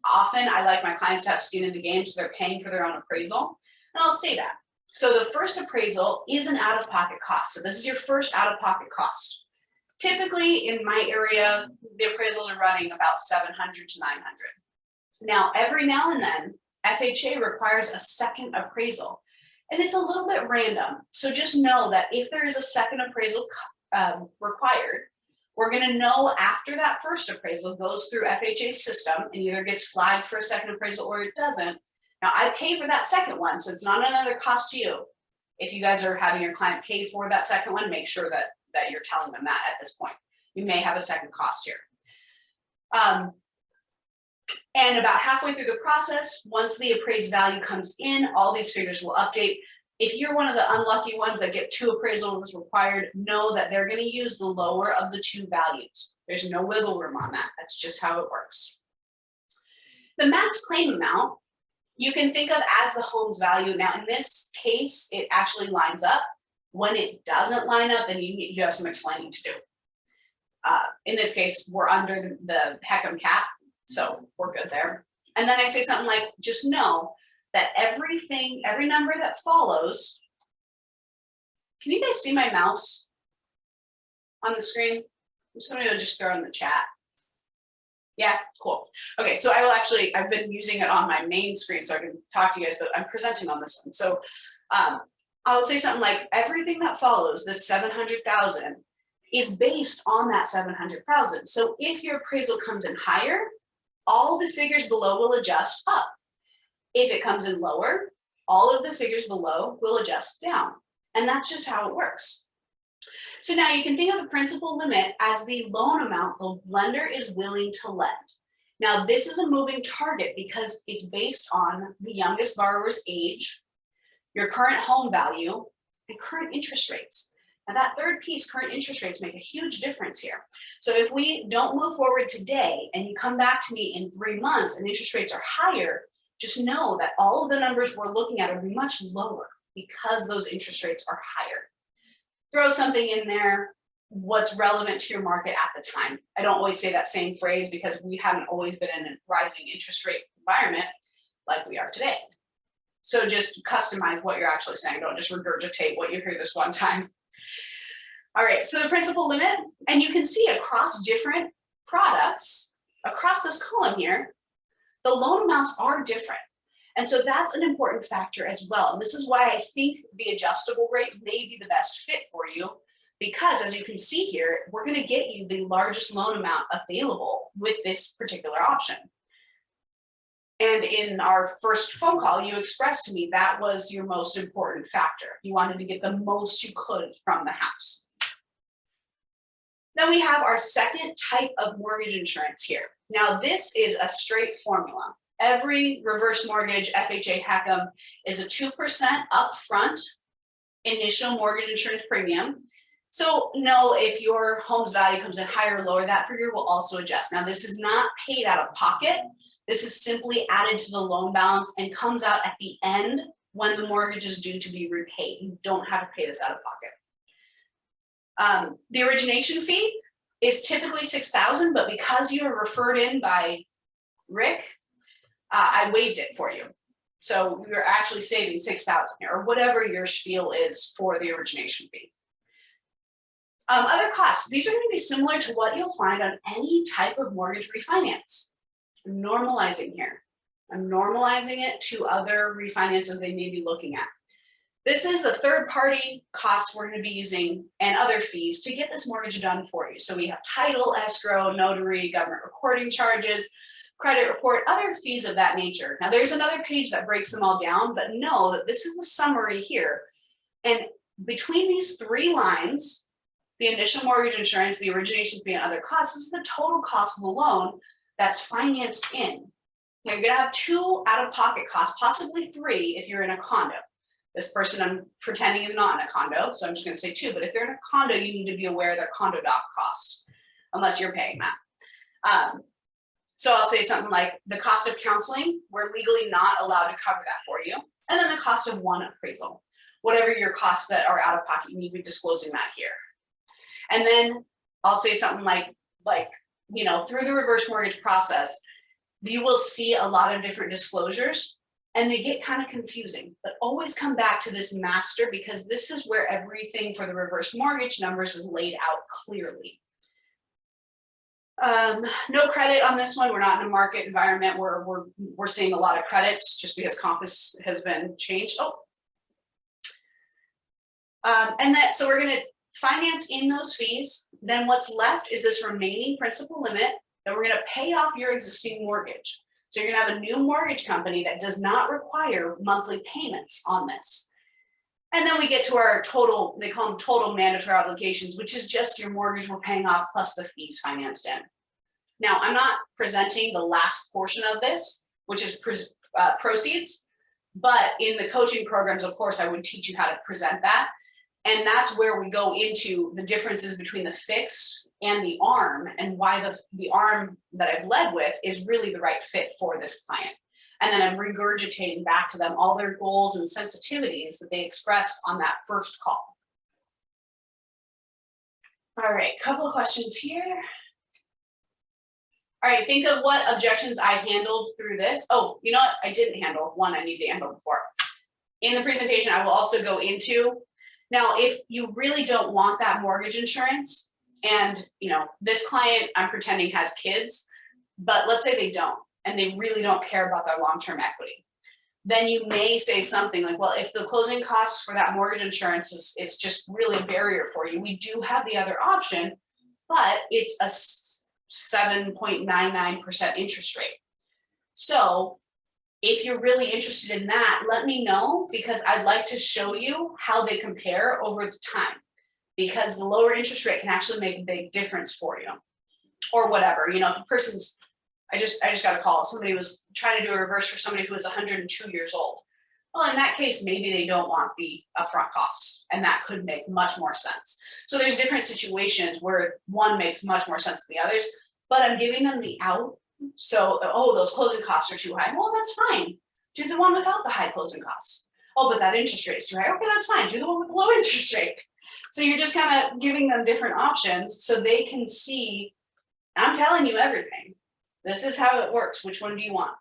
Often, I like my clients to have skin in the game, so they're paying for their own appraisal. And I'll say that. So the first appraisal is an out-of-pocket cost. So this is your first out-of-pocket cost. Typically, in my area, the appraisals are running about $700 to $900. Now, every now and then, FHA requires a second appraisal. And it's a little bit random. So just know that if there is a second appraisal required, we're going to know after that first appraisal goes through FHA's system and either gets flagged for a second appraisal or it doesn't. Now I pay for that second one, so it's not another cost to you. If you guys are having your client pay for that second one, make sure that you're telling them that at this point. You may have a second cost here. And about halfway through the process, once the appraised value comes in, all these figures will update. If you're one of the unlucky ones that get 2 appraisals required, know that they're going to use the lower of the 2 values. There's no wiggle room on that. That's just how it works. The max claim amount, you can think of as the home's value. Now, in this case, it actually lines up. When it doesn't line up, then you have some explaining to do. In this case, we're under the HECM cap, so we're good there. And then I say something like, just know that every number that follows, can you guys see my mouse on the screen? Somebody will just throw in the chat. Yeah, cool. Okay, so I've been using it on my main screen so I can talk to you guys, but I'm presenting on this one. So I'll say something like, everything that follows this 700,000 is based on that 700,000. So if your appraisal comes in higher, all the figures below will adjust up. If it comes in lower, all of the figures below will adjust down. And that's just how it works. So now you can think of the principal limit as the loan amount the lender is willing to lend. Now, this is a moving target because it's based on the youngest borrower's age, your current home value, and current interest rates. Now that third piece, current interest rates, make a huge difference here. So if we don't move forward today and you come back to me in 3 months and interest rates are higher, just know that all of the numbers we're looking at are much lower because those interest rates are higher. Throw something in there, what's relevant to your market at the time. I don't always say that same phrase because we haven't always been in a rising interest rate environment like we are today. So just customize what you're actually saying. Don't just regurgitate what you hear this one time. All right, so the principal limit, and you can see across different products, across this column here, the loan amounts are different. And so that's an important factor as well. And this is why I think the adjustable rate may be the best fit for you, because as you can see here, we're going to get you the largest loan amount available with this particular option. And in our first phone call, you expressed to me that was your most important factor. You wanted to get the most you could from the house. Then we have our second type of mortgage insurance here. Now this is a straight formula. Every reverse mortgage, FHA, HACM, is a 2% upfront initial mortgage insurance premium. So know if your home's value comes in higher or lower, that figure will also adjust. Now this is not paid out of pocket. This is simply added to the loan balance and comes out at the end when the mortgage is due to be repaid. You don't have to pay this out of pocket. The origination fee is typically $6,000, but because you are referred in by Rick, I waived it for you. So you're actually saving $6,000 here, or whatever your spiel is for the origination fee. Other costs, these are going to be similar to what you'll find on any type of mortgage refinance. I'm normalizing here. I'm normalizing it to other refinances they may be looking at. This is the third-party costs we're going to be using and other fees to get this mortgage done for you. So we have title, escrow, notary, government recording charges, credit report, other fees of that nature. Now there's another page that breaks them all down, but know that this is the summary here. And between these three lines, the initial mortgage insurance, the origination fee, and other costs, this is the total cost of the loan that's financed in. Now you're gonna have 2 out-of-pocket costs, possibly 3 if you're in a condo. This person I'm pretending is not in a condo, so I'm just gonna say 2, but if they're in a condo, you need to be aware of their condo doc costs, unless you're paying that. So I'll say something like the cost of counseling, we're legally not allowed to cover that for you. And then the cost of one appraisal. Whatever your costs that are out of pocket, you need to be disclosing that here. And then I'll say something like, you know, through the reverse mortgage process, you will see a lot of different disclosures and they get kind of confusing, but always come back to this master because this is where everything for the reverse mortgage numbers is laid out clearly. No credit on this one. We're not in a market environment where we're seeing a lot of credits just because Compass has been changed. So we're going to finance in those fees. Then what's left is this remaining principal limit that we're going to pay off your existing mortgage. So you're going to have a new mortgage company that does not require monthly payments on this. And then we get to our total, they call them total mandatory obligations, which is just your mortgage we're paying off plus the fees financed in. Now, I'm not presenting the last portion of this, which is proceeds, but in the coaching programs, of course, I would teach you how to present that. And that's where we go into the differences between the fixed and the ARM and why the ARM that I've led with is really the right fit for this client. And then I'm regurgitating back to them all their goals and sensitivities that they expressed on that first call. All right, couple of questions here. All right, think of what objections I handled through this. Oh, you know what? I didn't handle one I need to handle before. In the presentation, I will also go into, now, if you really don't want that mortgage insurance and, you know, this client I'm pretending has kids, but let's say they don't, and they really don't care about their long-term equity, then you may say something like, well, if the closing costs for that mortgage insurance is just really a barrier for you, we do have the other option, but it's a 7.99% interest rate. So if you're really interested in that, let me know, because I'd like to show you how they compare over the time, because the lower interest rate can actually make a big difference for you, or whatever. You know, if the person's I just got a call. Somebody was trying to do a reverse for somebody who was 102 years old. Well, in that case, maybe they don't want the upfront costs, and that could make much more sense. So there's different situations where one makes much more sense than the others, but I'm giving them the out. So, oh, those closing costs are too high. Well, that's fine. Do the one without the high closing costs. Oh, but that interest rate is too high. Okay, that's fine. Do the one with the low interest rate. So you're just kind of giving them different options so they can see, I'm telling you everything. This is how it works. Which one do you want?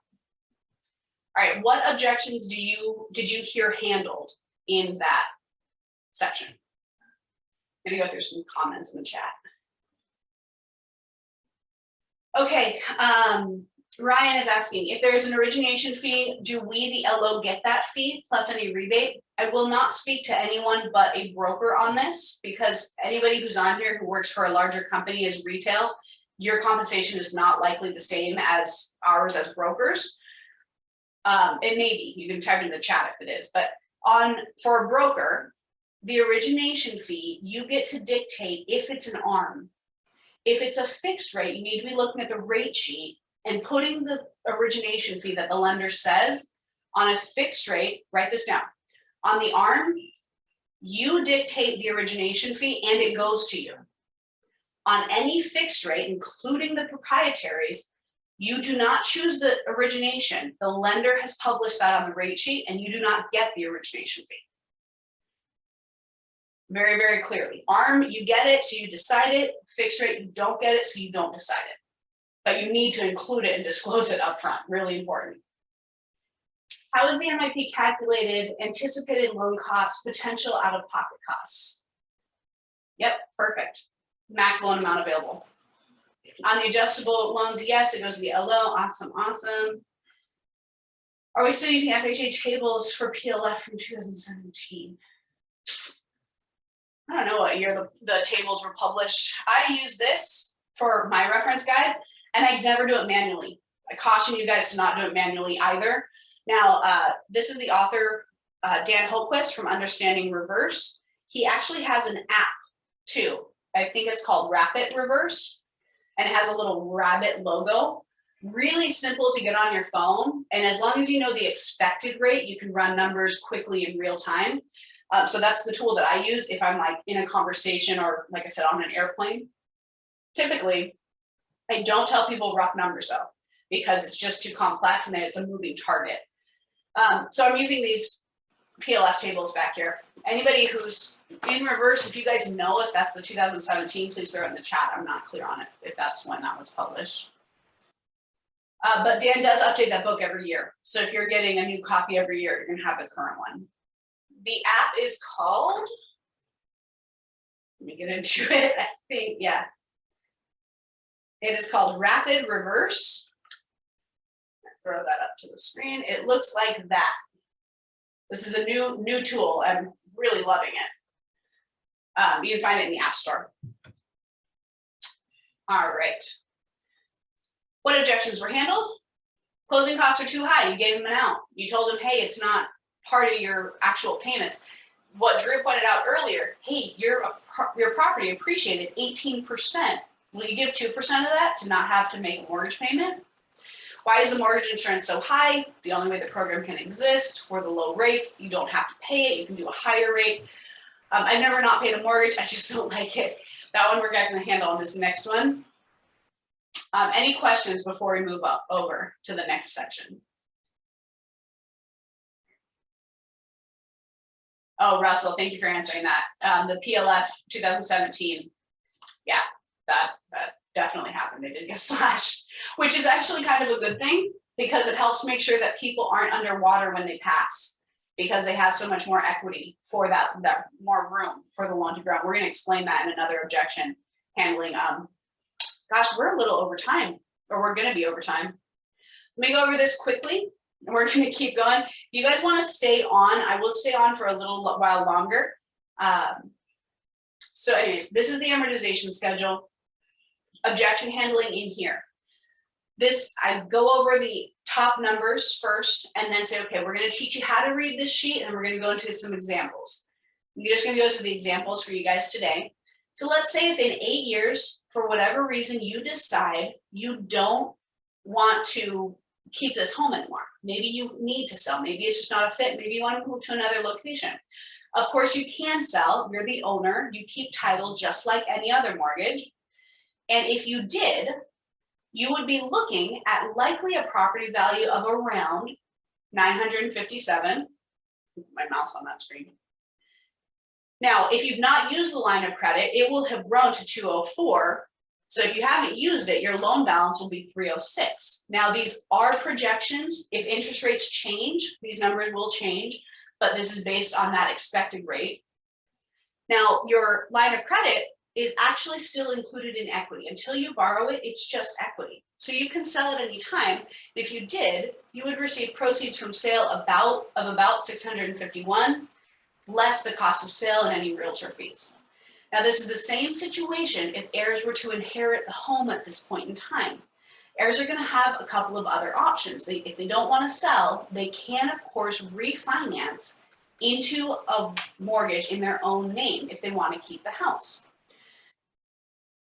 All right, what objections did you hear handled in that section? I'm gonna go through some comments in the chat. Okay, Ryan is asking, if there is an origination fee, do we, the LO, get that fee plus any rebate? I will not speak to anyone but a broker on this, because anybody who's on here who works for a larger company as retail, your compensation is not likely the same as ours as brokers. It may be, you can type in the chat if it is, but for a broker, the origination fee, you get to dictate if it's an ARM. If it's a fixed rate, you need to be looking at the rate sheet and putting the origination fee that the lender says on a fixed rate. Write this down. On the ARM, you dictate the origination fee and it goes to you. On any fixed rate, including the proprietaries, you do not choose the origination. The lender has published that on the rate sheet and you do not get the origination fee. Very, very clearly. ARM, you get it, so you decide it. Fixed rate, you don't get it, so you don't decide it. But you need to include it and disclose it up front, really important. How is the MIP calculated? Anticipated loan costs, potential out-of-pocket costs. Yep, perfect. Max loan amount available. On the adjustable loans, yes, it goes to the LO. Awesome, awesome. Are we still using FHA tables for PLF from 2017? I don't know what year the tables were published. I use this for my reference guide, and I never do it manually. I caution you guys to not do it manually either. Now, this is the author, Dan Holquist from Understanding Reverse. He actually has an app too. I think it's called Rapid Reverse, and it has a little rabbit logo. Really simple to get on your phone, and as long as you know the expected rate, you can run numbers quickly in real time. So that's the tool that I use if I'm like in a conversation or, like I said, on an airplane. Typically, I don't tell people rough numbers though, because it's just too complex and then it's a moving target. So I'm using these PLF tables back here. Anybody who's in reverse, if you guys know if that's the 2017, please throw it in the chat. I'm not clear on it if that's when that was published. But Dan does update that book every year. So if you're getting a new copy every year, you're gonna have the current one. The app is called, let me get into it, I think, yeah. It is called Rapid Reverse. Throw that up to the screen. It looks like that. This is a new tool. I'm really loving it. You can find it in the App Store. All right. What objections were handled? Closing costs are too high. You gave them an out. You told them, hey, it's not part of your actual payments. What Drew pointed out earlier, hey, your property appreciated 18%. Will you give 2% of that to not have to make a mortgage payment? Why is the mortgage insurance so high? The only way the program can exist for the low rates, you don't have to pay it, you can do a higher rate. I've never not paid a mortgage, I just don't like it. That one we're going to handle on this next one. Any questions before we move over to the next section? Oh, Russell, thank you for answering that. The PLF 2017, yeah, that definitely happened. They did get slashed, which is actually kind of a good thing because it helps make sure that people aren't underwater when they pass because they have so much more equity for that more room for the loan to grow. We're going to explain that in another objection handling. Gosh, we're a little over time, or we're going to be over time. Let me go over this quickly. And we're going to keep going. If you guys want to stay on, I will stay on for a little while longer. So anyways, this is the amortization schedule. Objection handling in here. This, I go over the top numbers first and then say, okay, we're going to teach you how to read this sheet and we're going to go into some examples. I'm just going to go to the examples for you guys today. So let's say if in 8 years, for whatever reason, you decide you don't want to keep this home anymore. Maybe you need to sell. Maybe it's just not a fit. Maybe you want to move to another location. Of course, you can sell. You're the owner. You keep title just like any other mortgage. And if you did, you would be looking at likely a property value of around 957. My mouse on that screen. Now, if you've not used the line of credit, it will have grown to 204. So if you haven't used it, your loan balance will be 306. Now, these are projections. If interest rates change, these numbers will change, but this is based on that expected rate. Now, your line of credit is actually still included in equity. Until you borrow it, it's just equity. So you can sell at any time. If you did, you would receive proceeds from sale of about 651, less the cost of sale and any realtor fees. Now, this is the same situation if heirs were to inherit the home at this point in time. Heirs are going to have a couple of other options. If they don't want to sell, they can, of course, refinance into a mortgage in their own name if they want to keep the house.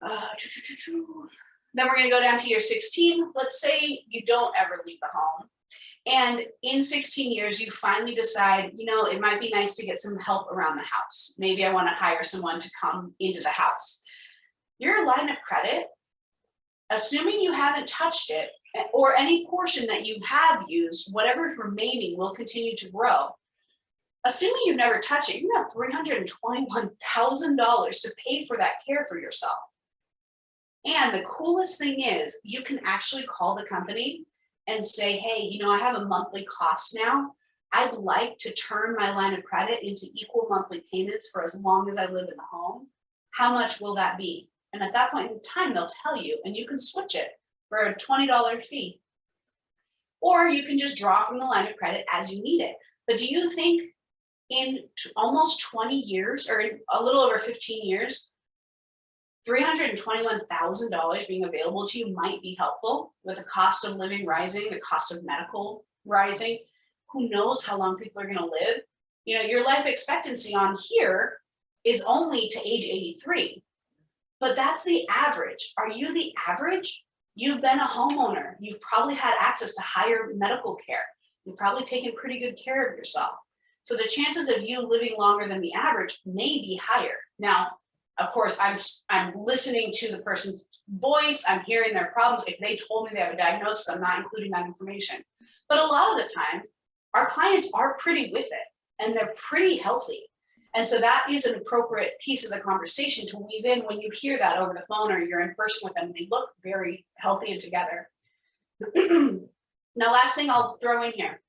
Then we're going to go down to year 16. Let's say you don't ever leave the home. And in 16 years, you finally decide, you know, it might be nice to get some help around the house. Maybe I want to hire someone to come into the house. Your line of credit, assuming you haven't touched it, or any portion that you have used, whatever's remaining will continue to grow. Assuming you've never touched it, you have $321,000 to pay for that care for yourself. And the coolest thing is you can actually call the company and say, hey, you know, I have a monthly cost now. I'd like to turn my line of credit into equal monthly payments for as long as I live in the home. How much will that be? And at that point in time, they'll tell you, and you can switch it for a $20 fee. Or you can just draw from the line of credit as you need it. But do you think in almost 20 years, or in a little over 15 years, $321,000 being available to you might be helpful with the cost of living rising, the cost of medical rising? Who knows how long people are going to live? You know, your life expectancy on here is only to age 83, but that's the average. Are you the average? You've been a homeowner. You've probably had access to higher medical care. You've probably taken pretty good care of yourself. So the chances of you living longer than the average may be higher. Now, of course, I'm listening to the person's voice. I'm hearing their problems. If they told me they have a diagnosis, I'm not including that information. But a lot of the time, our clients are pretty with it and they're pretty healthy. And so that is an appropriate piece of the conversation to weave in when you hear that over the phone or you're in person with them. They look very healthy and together. Now, last thing I'll throw in here.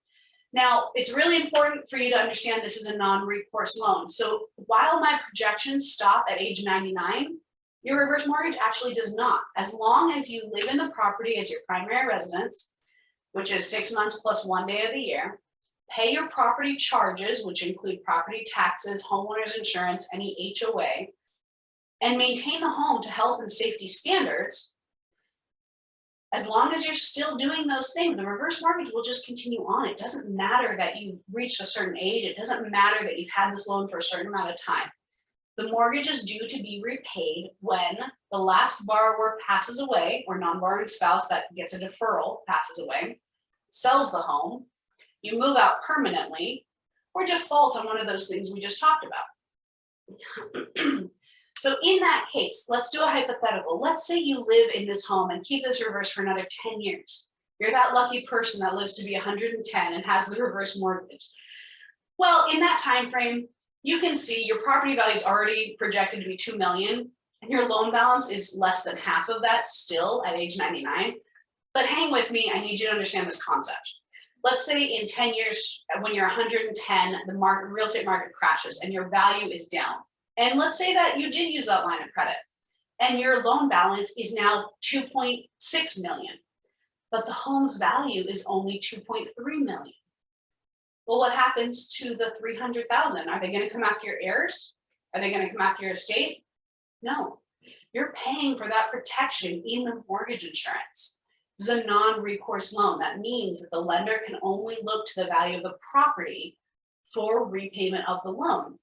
Now, it's really important for you to understand this is a non-recourse loan. So while my projections stop at age 99, your reverse mortgage actually does not. As long as you live in the property as your primary residence, which is 6 months plus 1 day of the year, pay your property charges, which include property taxes, homeowners insurance, any HOA, and maintain the home to health and safety standards. As long as you're still doing those things, the reverse mortgage will just continue on. It doesn't matter that you've reached a certain age. It doesn't matter that you've had this loan for a certain amount of time. The mortgage is due to be repaid when the last borrower passes away, or non-borrowing spouse that gets a deferral passes away, sells the home, you move out permanently, or default on one of those things we just talked about. So in that case, let's do a hypothetical. Let's say you live in this home and keep this reverse for another 10 years. You're that lucky person that lives to be 110 and has the reverse mortgage. Well, in that time frame, you can see your property value is already projected to be $2 million, and your loan balance is less than half of that still at age 99. But hang with me, I need you to understand this concept. Let's say in 10 years, when you're 110, the real estate market crashes and your value is down. And let's say that you did use that line of credit and your loan balance is now 2.6 million, but the home's value is only 2.3 million. Well, what happens to the 300,000? Are they going to come after your heirs? Are they going to come after your estate? No, you're paying for that protection in the mortgage insurance. This is a non-recourse loan. That means that the lender can only look to the value of the property for repayment of the loan.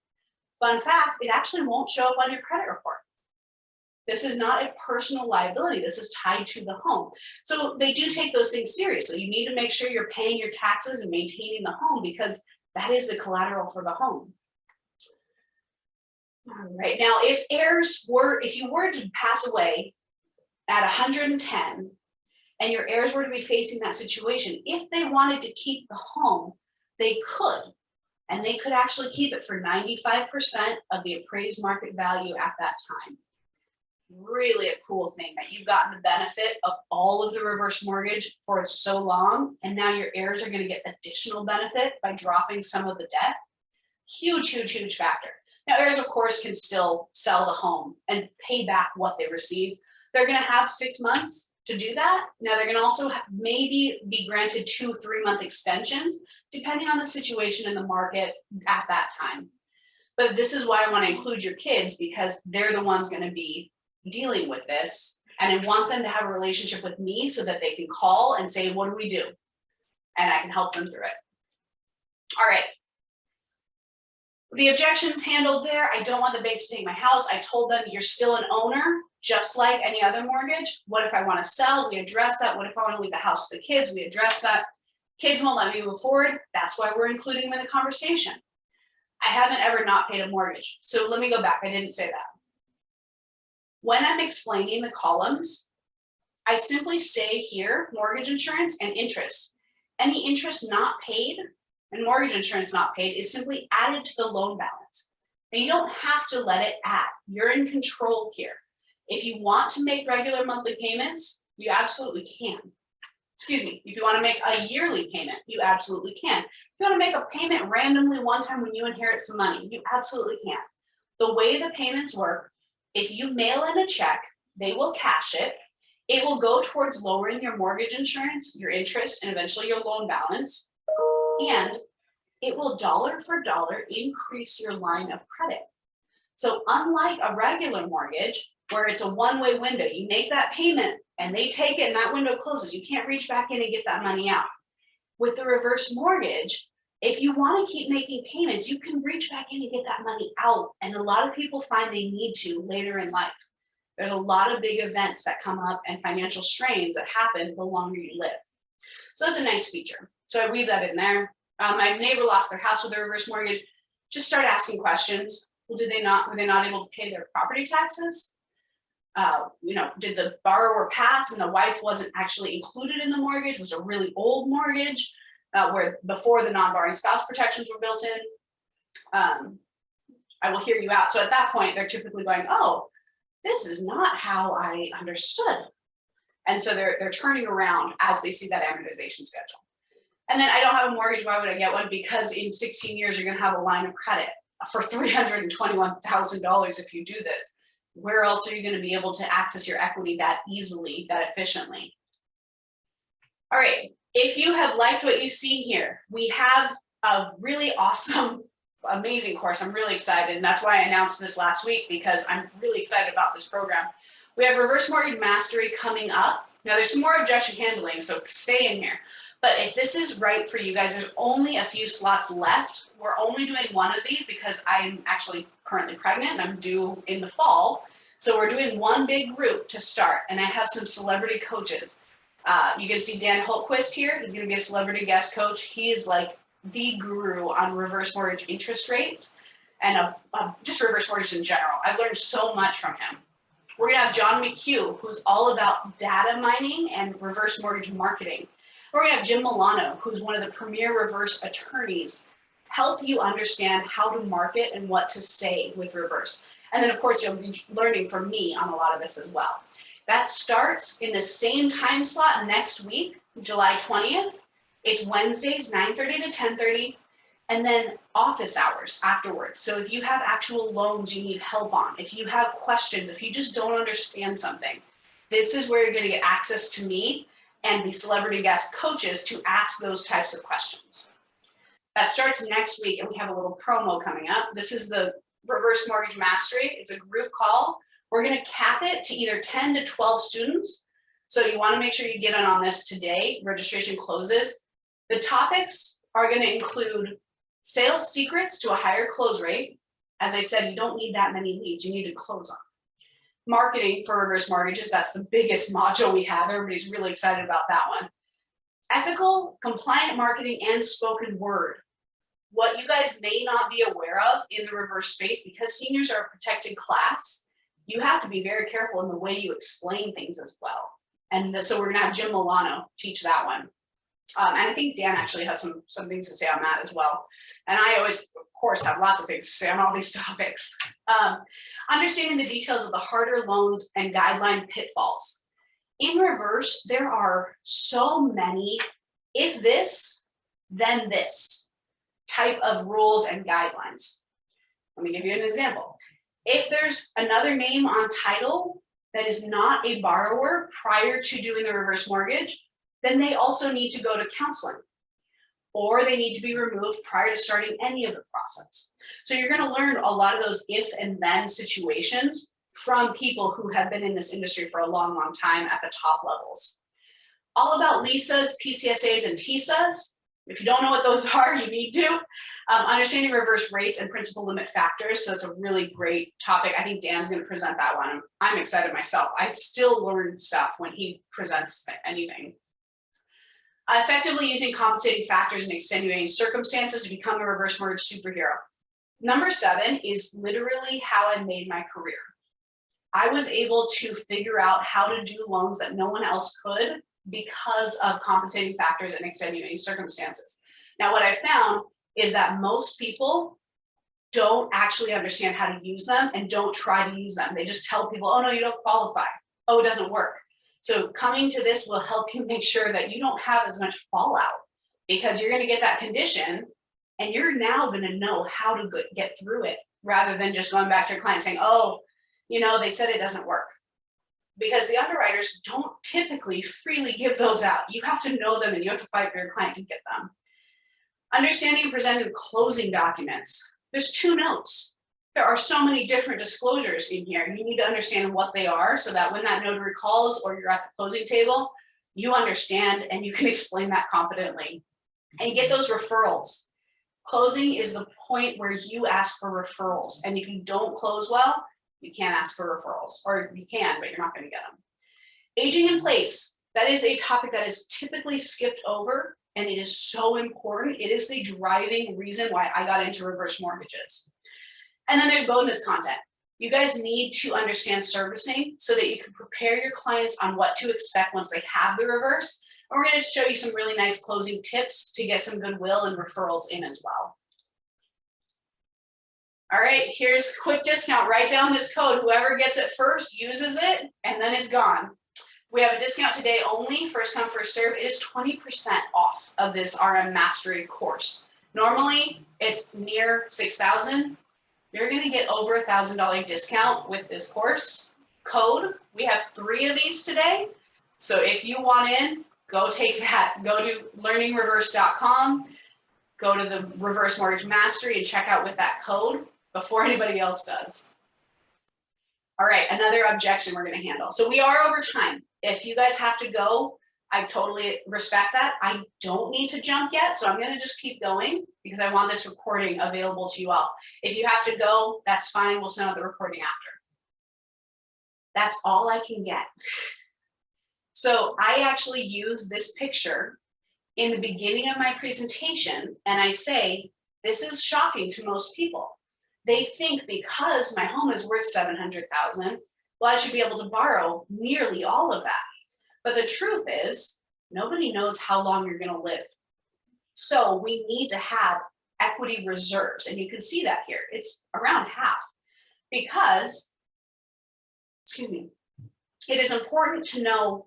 Fun fact, it actually won't show up on your credit report. This is not a personal liability. This is tied to the home. So they do take those things seriously. You need to make sure you're paying your taxes and maintaining the home because that is the collateral for the home. All right, now if you were to pass away at 110 and your heirs were to be facing that situation, if they wanted to keep the home, they could. And they could actually keep it for 95% of the appraised market value at that time. Really a cool thing that you've gotten the benefit of all of the reverse mortgage for so long, and now your heirs are going to get additional benefit by dropping some of the debt. Huge, huge, huge factor. Now, heirs, of course, can still sell the home and pay back what they received. They're going to have 6 months to do that. Now, they're going to also maybe be granted 2 3-month extensions, depending on the situation in the market at that time. But this is why I want to include your kids, because they're the ones going to be dealing with this. And I want them to have a relationship with me so that they can call and say, what do we do? And I can help them through it. All right. The objections handled there. I don't want the bank to take my house. I told them you're still an owner, just like any other mortgage. What if I want to sell? We address that. What if I want to leave the house to the kids? We address that. Kids won't let me move forward. That's why we're including them in the conversation. I haven't ever not paid a mortgage. So let me go back. I didn't say that. When I'm explaining the columns, I simply say here, mortgage insurance and interest. Any interest not paid and mortgage insurance not paid is simply added to the loan balance. And you don't have to let it add. You're in control here. If you want to make regular monthly payments, you absolutely can. Excuse me, if you want to make a yearly payment, you absolutely can. If you want to make a payment randomly one time when you inherit some money, you absolutely can. The way the payments work, if you mail in a check, they will cash it. It will go towards lowering your mortgage insurance, your interest, and eventually your loan balance. And it will dollar for dollar increase your line of credit. So unlike a regular mortgage, where it's a one-way window, you make that payment and they take it and that window closes. You can't reach back in and get that money out. With the reverse mortgage, if you want to keep making payments, you can reach back in and get that money out. And a lot of people find they need to later in life. There's a lot of big events that come up and financial strains that happen the longer you live. So that's a nice feature. So I weave that in there. My neighbor lost their house with a reverse mortgage. Just start asking questions. Well, were they not able to pay their property taxes? Did the borrower pass and the wife wasn't actually included in the mortgage? Was a really old mortgage where before the non-borrowing spouse protections were built in? I will hear you out. So at that point, they're typically going, oh, this is not how I understood. And so they're turning around as they see that amortization schedule. And then I don't have a mortgage, why would I get one? Because in 16 years, you're gonna have a line of credit for $321,000 if you do this. Where else are you gonna be able to access your equity that easily, that efficiently? All right, if you have liked what you've seen here, we have a really awesome, amazing course. I'm really excited, and that's why I announced this last week, because I'm really excited about this program. We have Reverse Mortgage Mastery coming up. Now there's some more objection handling, so stay in here. But if this is right for you guys, there's only a few slots left. We're only doing one of these because I'm actually currently pregnant and I'm due in the fall. So we're doing one big group to start, and I have some celebrity coaches. You can see Dan Holtquist here. He's gonna be a celebrity guest coach. He is like the guru on reverse mortgage interest rates and just reverse mortgage in general. I've learned so much from him. We're gonna have John McHugh, who's all about data mining and reverse mortgage marketing. We're gonna have Jim Milano, who's one of the premier reverse attorneys, help you understand how to market and what to say with reverse. And then of course, you'll be learning from me on a lot of this as well. That starts in the same time slot next week, July 20th. It's Wednesdays, 9:30 to 10:30, and then office hours afterwards. So if you have actual loans you need help on, if you have questions, if you just don't understand something, this is where you're gonna get access to me and the celebrity guest coaches to ask those types of questions. That starts next week, and we have a little promo coming up. This is the Reverse Mortgage Mastery. It's a group call. We're gonna cap it to either 10 to 12 students. So you wanna make sure you get in on this today. Registration closes. The topics are gonna include sales secrets to a higher close rate. As I said, you don't need that many leads. You need to close on. marketing for reverse mortgages. That's the biggest module we have. Everybody's really excited about that one. Ethical, compliant marketing, and spoken word. What you guys may not be aware of in the reverse space, because seniors are a protected class, you have to be very careful in the way you explain things as well. And so we're gonna have Jim Milano teach that one. And I think Dan actually has some things to say on that as well. And I always, of course, have lots of things to say on all these topics. Understanding the details of the harder loans and guideline pitfalls. In reverse, there are so many, if this, then this type of rules and guidelines. Let me give you an example. If there's another name on title that is not a borrower prior to doing the reverse mortgage, then they also need to go to counseling, or they need to be removed prior to starting any of the process. So you're going to learn a lot of those if and then situations from people who have been in this industry for a long, long time at the top levels. All about LISAs, PCSAs, and TISAs. If you don't know what those are, you need to. Understanding reverse rates and principal limit factors. So it's a really great topic. I think Dan's going to present that one. I'm excited myself. I still learn stuff when he presents anything. Effectively using compensating factors and extenuating circumstances to become a reverse mortgage superhero. Number 7 is literally how I made my career. I was able to figure out how to do loans that no one else could because of compensating factors and extenuating circumstances. Now, what I found is that most people don't actually understand how to use them and don't try to use them. They just tell people, oh no, you don't qualify. Oh, it doesn't work. So coming to this will help you make sure that you don't have as much fallout, because you're going to get that condition and you're now going to know how to get through it, rather than just going back to your client saying, oh, you know, they said it doesn't work. Because the underwriters don't typically freely give those out. You have to know them and you have to fight for your client to get them. Understanding and presenting closing documents. There's 2 notes. There are so many different disclosures in here. You need to understand what they are so that when that notary calls or you're at the closing table, you understand and you can explain that confidently. And get those referrals. Closing is the point where you ask for referrals. And if you don't close well, you can't ask for referrals, or you can, but you're not going to get them. Aging in place. That is a topic that is typically skipped over, and it is so important. It is the driving reason why I got into reverse mortgages. And then there's bonus content. You guys need to understand servicing so that you can prepare your clients on what to expect once they have the reverse. And we're going to show you some really nice closing tips to get some goodwill and referrals in as well. All right, here's a quick discount. Write down this code. Whoever gets it first uses it, and then it's gone. We have a discount today only, first come, first serve. It is 20% off of this RM Mastery course. Normally, it's near $6,000. You're going to get over $1,000 discount with this course code. We have 3 of these today. So if you want in, go take that. Go to learningreverse.com, go to the Reverse Mortgage Mastery and check out with that code before anybody else does. All right, another objection we're going to handle. So we are over time. If you guys have to go, I totally respect that. I don't need to jump yet, so I'm going to just keep going because I want this recording available to you all. If you have to go, that's fine. We'll send out the recording after. That's all I can get. So I actually use this picture in the beginning of my presentation, and I say, this is shocking to most people. They think because my home is worth $700,000, well, I should be able to borrow nearly all of that. But the truth is, nobody knows how long you're going to live. So we need to have equity reserves. And you can see that here. It's around half because, excuse me, it is important to know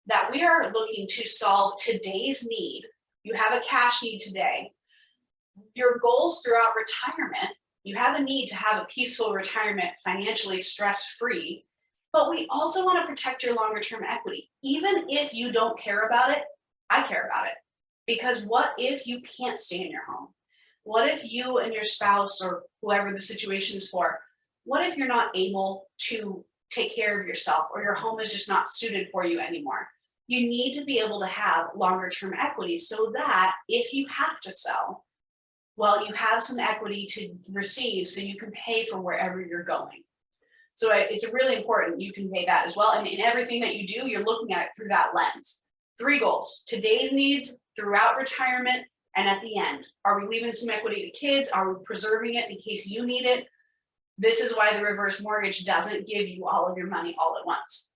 that we are looking to solve today's need. You have a cash need today. Your goals throughout retirement, you have a need to have a peaceful retirement, financially stress-free, but we also want to protect your longer-term equity. Even if you don't care about it, I care about it. Because what if you can't stay in your home? What if you and your spouse or whoever the situation is for, what if you're not able to take care of yourself or your home is just not suited for you anymore? You need to be able to have longer-term equity so that if you have to sell, well, you have some equity to receive so you can pay for wherever you're going. So it's really important you convey that as well. And in everything that you do, you're looking at it through that lens. 3 goals: today's needs, throughout retirement, and at the end. Are we leaving some equity to kids? Are we preserving it in case you need it? This is why the reverse mortgage doesn't give you all of your money all at once.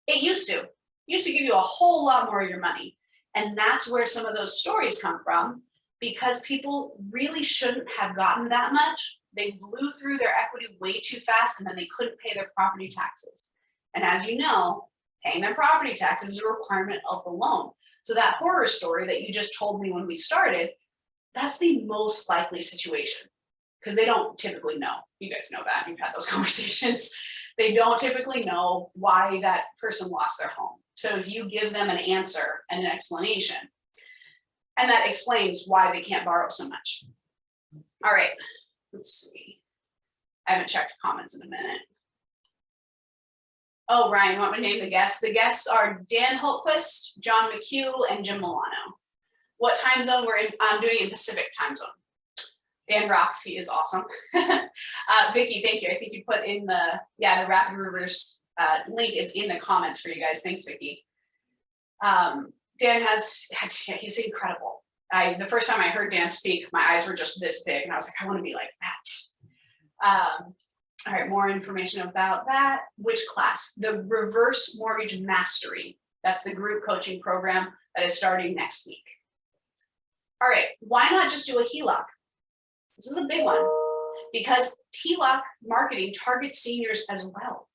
It used to. It used to give you a whole lot more of your money. And that's where some of those stories come from, because people really shouldn't have gotten that much. They blew through their equity way too fast, and then they couldn't pay their property taxes. And as you know, paying their property taxes is a requirement of the loan. So that horror story that you just told me when we started, that's the most likely situation, because they don't typically know. You guys know that, you've had those conversations. They don't typically know why that person lost their home. So if you give them an answer and an explanation, and that explains why they can't borrow so much. All right, let's see. I haven't checked comments in a minute. Oh, Ryan, you want me to name the guests? The guests are Dan Hultquist, John McHugh, and Jim Milano. What time zone we're in? I'm doing in Pacific time zone. Dan rocks, he is awesome. Vicky, thank you. I think you put in the rapid reverse link is in the comments for you guys. Thanks, Vicky. Dan he's incredible. The first time I heard Dan speak, my eyes were just this big, and I was like, I want to be like that. All right, more information about that. Which class? The Reverse Mortgage Mastery. That's the group coaching program that is starting next week. All right, why not just do a HELOC? This is a big one, because HELOC marketing targets seniors as well.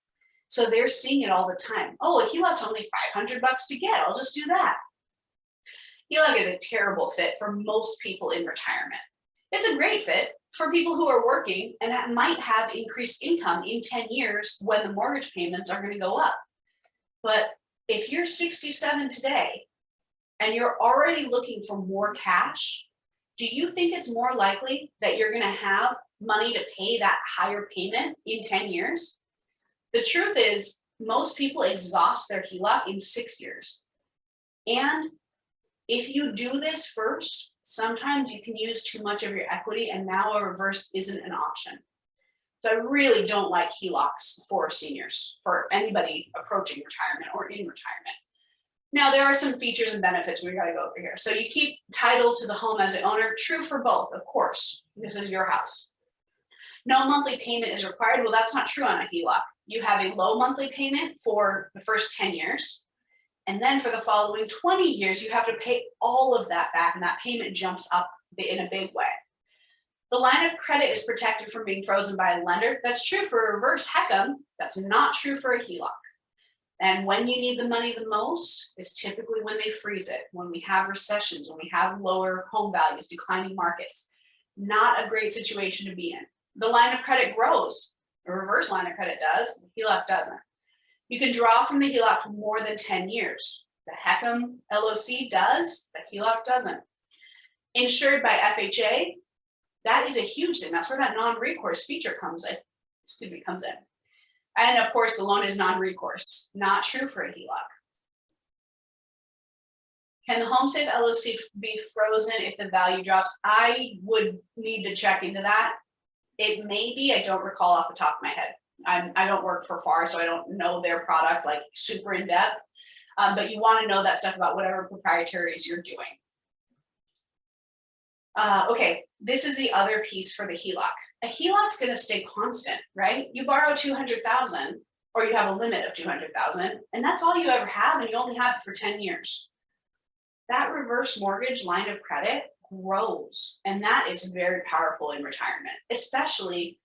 So they're seeing it all the time. Oh, a HELOC's only $500 to get. I'll just do that. HELOC is a terrible fit for most people in retirement. It's a great fit for people who are working and that might have increased income in 10 years when the mortgage payments are going to go up. But if you're 67 today and you're already looking for more cash, do you think it's more likely that you're going to have money to pay that higher payment in 10 years? The truth is, most people exhaust their HELOC in 6 years. And if you do this first, sometimes you can use too much of your equity, and now a reverse isn't an option. So I really don't like HELOCs for seniors, for anybody approaching retirement or in retirement. Now, there are some features and benefits we got to go over here. So you keep title to the home as the owner. True for both, of course. This is your house. No monthly payment is required. Well, that's not true on a HELOC. You have a low monthly payment for the first 10 years. And then for the following 20 years, you have to pay all of that back, and that payment jumps up in a big way. The line of credit is protected from being frozen by a lender. That's true for a reverse HECM. That's not true for a HELOC. And when you need the money the most is typically when they freeze it, when we have recessions, when we have lower home values, declining markets. Not a great situation to be in. The line of credit grows. A reverse line of credit does, the HELOC doesn't. You can draw from the HELOC for more than 10 years. The HECM LOC does, the HELOC doesn't. Insured by FHA, that is a huge thing. That's where that non-recourse feature comes in. And of course, the loan is non-recourse. Not true for a HELOC. Can the HomeSafe LOC be frozen if the value drops? I would need to check into that. It may be, I don't recall off the top of my head. I don't work for FAR, so I don't know their product like super in depth, but you want to know that stuff about whatever proprietaries you're doing. Okay, this is the other piece for the HELOC. A HELOC is going to stay constant, right? You borrow $200,000 or you have a limit of $200,000 and that's all you ever have, and you only have it for 10 years. That reverse mortgage line of credit grows, and that is very powerful in retirement, especially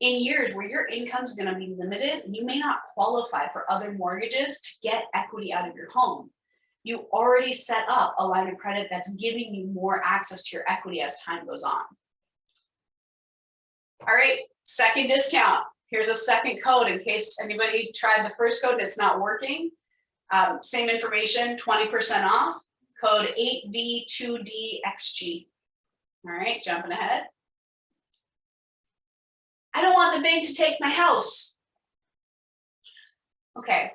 in years where your income is going to be limited and you may not qualify for other mortgages to get equity out of your home. You already set up a line of credit that's giving you more access to your equity as time goes on. All right, second discount. Here's a second code in case anybody tried the first code and it's not working. Same information, 20% off, code 8V2DXG. All right, jumping ahead. I don't want the bank to take my house. Okay,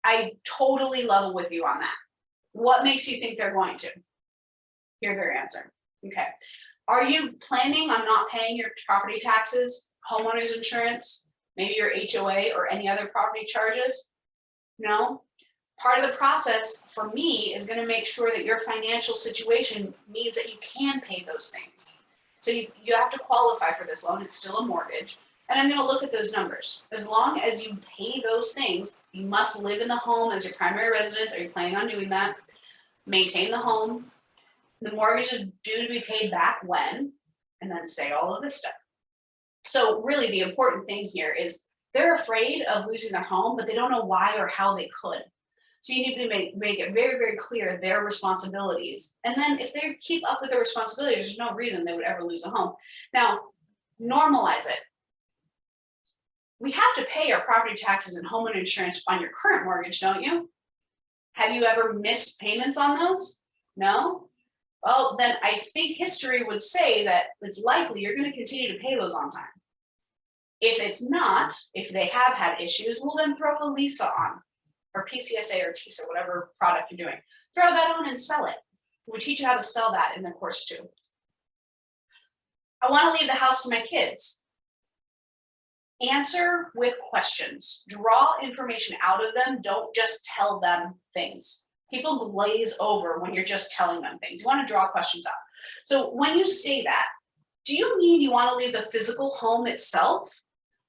I totally level with you on that. What makes you think they're going to? Hear their answer. Okay, are you planning on not paying your property taxes, homeowners insurance, Maybe your HOA or any other property charges? No. Part of the process for me is going to make sure that your financial situation means that you can pay those things. So you have to qualify for this loan. It's still a mortgage. And I'm going to look at those numbers. As long as you pay those things, you must live in the home as your primary residence. Are you planning on doing that? Maintain the home. The mortgage is due to be paid back when, and then say all of this stuff. So really the important thing here is they're afraid of losing their home, but they don't know why or how they could. So you need to make it very, very clear their responsibilities. And then if they keep up with their responsibilities, there's no reason they would ever lose a home. Now, normalize it. We have to pay our property taxes and homeowner insurance on your current mortgage, don't you? Have you ever missed payments on those? No? Well, then I think history would say that it's likely you're going to continue to pay those on time. If it's not, if they have had issues, well, then throw a LISA on, or PCSA or TISA, whatever product you're doing. Throw that on and sell it. We teach you how to sell that in the course too. I want to leave the house to my kids. Answer with questions. Draw information out of them. Don't just tell them things. People glaze over when you're just telling them things. You want to draw questions out. So when you say that, do you mean you want to leave the physical home itself?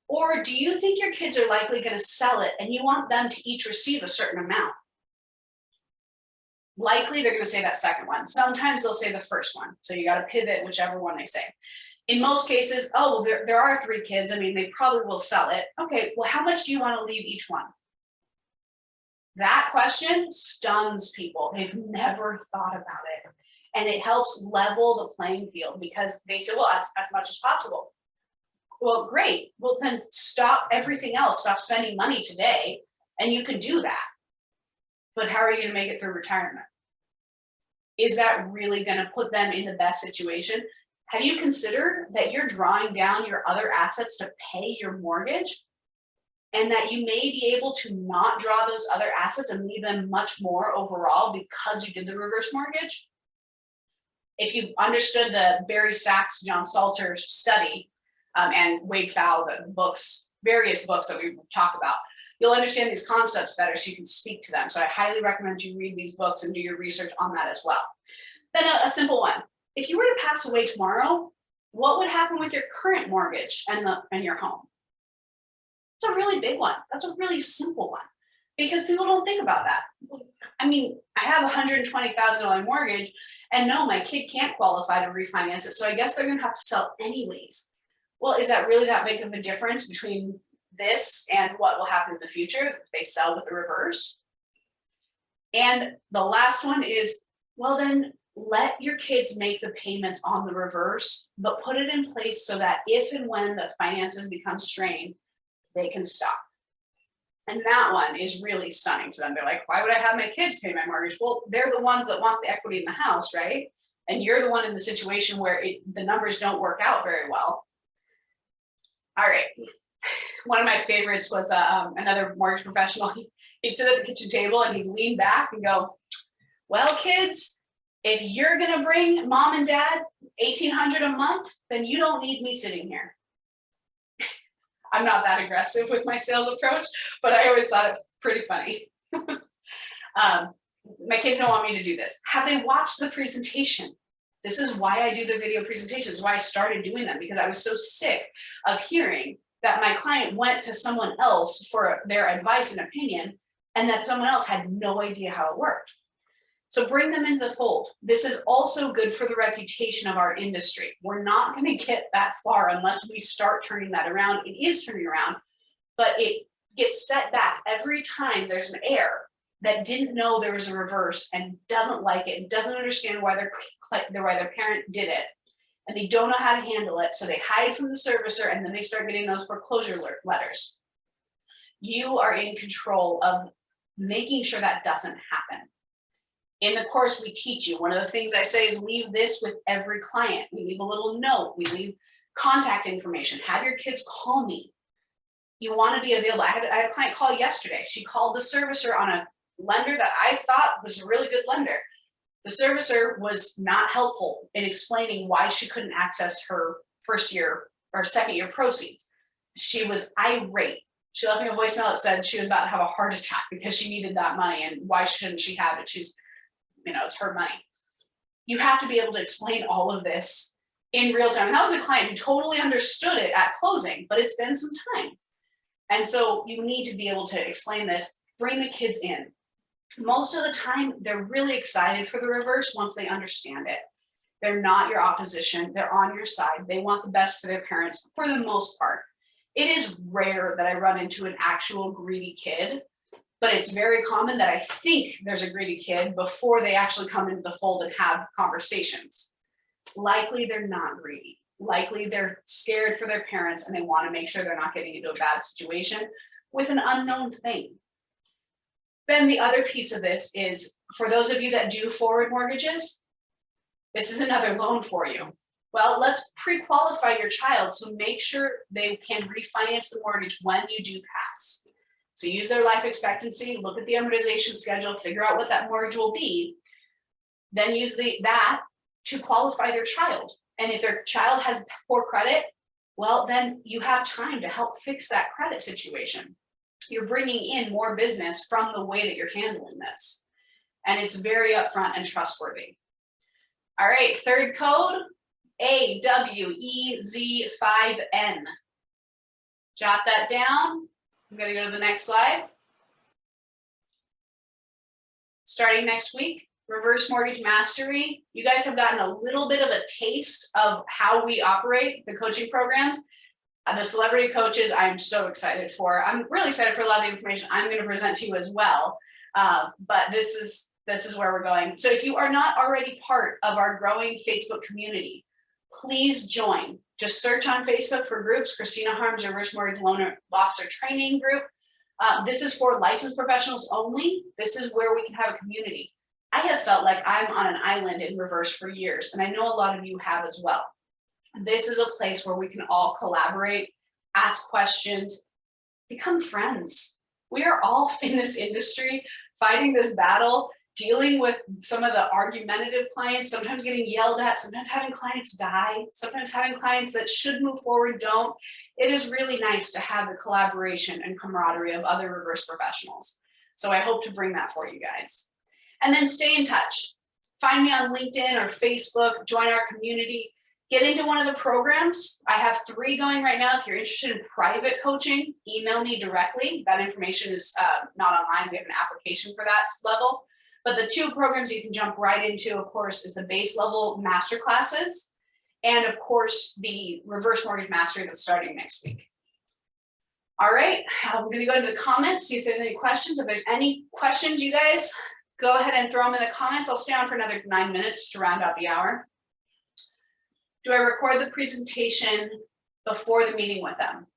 Or do you think your kids are likely going to sell it and you want them to each receive a certain amount? Likely they're going to say that second one. Sometimes they'll say the first one. So you got to pivot whichever one they say. In most cases, oh, well, there are 3 kids. I mean, they probably will sell it. Okay, well, how much do you want to leave each one? That question stuns people. They've never thought about it. And it helps level the playing field because they say, well, as much as possible. Well, great. Well, then stop everything else. Stop spending money today, and you can do that. But how are you going to make it through retirement? Is that really going to put them in the best situation? Have you considered that you're drawing down your other assets to pay your mortgage? And that you may be able to not draw those other assets and leave them much more overall because you did the reverse mortgage? If you've understood the Barry Sachs, John Salter study, and Wade Fowle, the books, various books that we talk about, you'll understand these concepts better so you can speak to them. So I highly recommend you read these books and do your research on that as well. Then a simple one. If you were to pass away tomorrow, what would happen with your current mortgage and your home? It's a really big one. That's a really simple one because people don't think about that. I mean, I have a $120,000 mortgage and no, my kid can't qualify to refinance it. So I guess they're going to have to sell anyways. Well, is that really that big of a difference between this and what will happen in the future if they sell with the reverse? And the last one is, well, then let your kids make the payments on the reverse, but put it in place so that if and when the finances become strained, they can stop. And that one is really stunning to them. They're like, why would I have my kids pay my mortgage? Well, they're the ones that want the equity in the house, right? And you're the one in the situation where the numbers don't work out very well. All right. One of my favorites was another mortgage professional. He'd sit at the kitchen table and he'd lean back and go, well, kids, if you're going to bring mom and dad $1,800 a month, then you don't need me sitting here. I'm not that aggressive with my sales approach, but I always thought it pretty funny. My kids don't want me to do this. Have they watched the presentation? This is why I do the video presentations. This is why I started doing them, because I was so sick of hearing that my client went to someone else for their advice and opinion, and that someone else had no idea how it worked. So bring them into the fold. This is also good for the reputation of our industry. We're not going to get that far unless we start turning that around. It is turning around, but it gets set back every time there's an heir that didn't know there was a reverse and doesn't like it and doesn't understand why their parent did it, and they don't know how to handle it, so they hide from the servicer, and then they start getting those foreclosure letters. You are in control of making sure that doesn't happen. In the course, we teach you. One of the things I say is leave this with every client. We leave a little note. We leave contact information. Have your kids call me. You want to be available. I had a client call yesterday. She called the servicer on a lender that I thought was a really good lender. The servicer was not helpful in explaining why she couldn't access her first year or second year proceeds. she was irate. She left me a voicemail that said she was about to have a heart attack because she needed that money, and why shouldn't she have it? She's, you know, it's her money. You have to be able to explain all of this in real time. And that was a client who totally understood it at closing, but it's been some time. And so you need to be able to explain this, bring the kids in. Most of the time, they're really excited for the reverse once they understand it. They're not your opposition, they're on your side. They want the best for their parents for the most part. It is rare that I run into an actual greedy kid, but it's very common that I think there's a greedy kid before they actually come into the fold and have conversations. Likely they're not greedy. Likely they're scared for their parents and they want to make sure they're not getting into a bad situation with an unknown thing. Then the other piece of this is, for those of you that do forward mortgages, this is another loan for you. Well, let's pre-qualify your child, so make sure they can refinance the mortgage when you do pass. So use their life expectancy, look at the amortization schedule, figure out what that mortgage will be, then use that to qualify their child. And if their child has poor credit, well, then you have time to help fix that credit situation. You're bringing in more business from the way that you're handling this. And it's very upfront and trustworthy. All right, third code, AWEZ5N. Jot that down. I'm gonna go to the next slide. Starting next week, reverse mortgage mastery. You guys have gotten a little bit of a taste of how we operate the coaching programs. The celebrity coaches, I'm so excited for. I'm really excited for a lot of the information I'm going to present to you as well. But this is where we're going. So if you are not already part of our growing Facebook community, please join. Just search on Facebook for groups, Christina.Harmes Reverse Mortgage Loan Officer Training Group. This is for licensed professionals only. This is where we can have a community. I have felt like I'm on an island in reverse for years, and I know a lot of you have as well. This is a place where we can all collaborate, ask questions, become friends. We are all in this industry fighting this battle, dealing with some of the argumentative clients, sometimes getting yelled at, sometimes having clients die, sometimes having clients that should move forward don't. It is really nice to have the collaboration and camaraderie of other reverse professionals. So I hope to bring that for you guys. And then stay in touch. Find me on LinkedIn or Facebook, join our community. Get into one of the programs. I have 3 going right now. If you're interested in private coaching, email me directly. That information is not online. We have an application for that level. But the 2 programs you can jump right into, of course, is the base level master classes, and of course, the reverse mortgage mastery that's starting next week. All right, I'm gonna go into the comments, see if there's any questions. If there's any questions, you guys, go ahead and throw them in the comments. I'll stay on for another 9 minutes to round out the hour. Do I record the presentation before the meeting with them?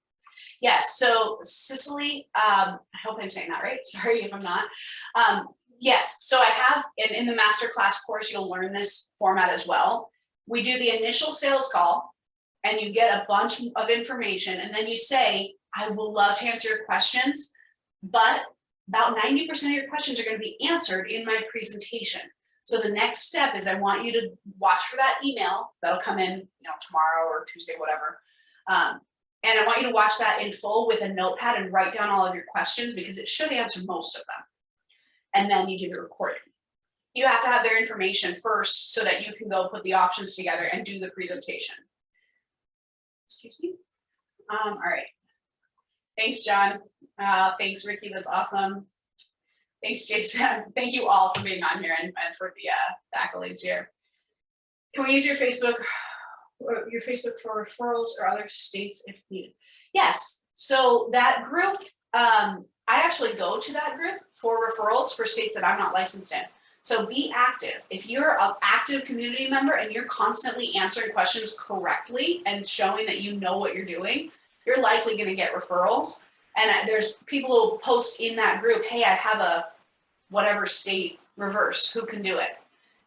Yes, so Cicely, I hope I'm saying that right. Sorry if I'm not. Yes, so I have, in the masterclass course, you'll learn this format as well. We do the initial sales call and you get a bunch of information, and then you say, I will love to answer your questions, but about 90% of your questions are going to be answered in my presentation. So the next step is I want you to watch for that email that'll come in, tomorrow or Tuesday, whatever. And I want you to watch that in full with a notepad and write down all of your questions, because it should answer most of them. And then you do your recording. You have to have their information first so that you can go put the options together and do the presentation. Excuse me. All right. Thanks, John. Thanks, Ricky. That's awesome. Thanks, Jason. Thank you all for being on here and for the accolades here. Can we use your Facebook for referrals or other states if needed? Yes. So that group, I actually go to that group for referrals for states that I'm not licensed in. So be active. If you're an active community member and you're constantly answering questions correctly and showing that you know what you're doing, you're likely going to get referrals. And there's people who post in that group, hey, I have a whatever state reverse, who can do it?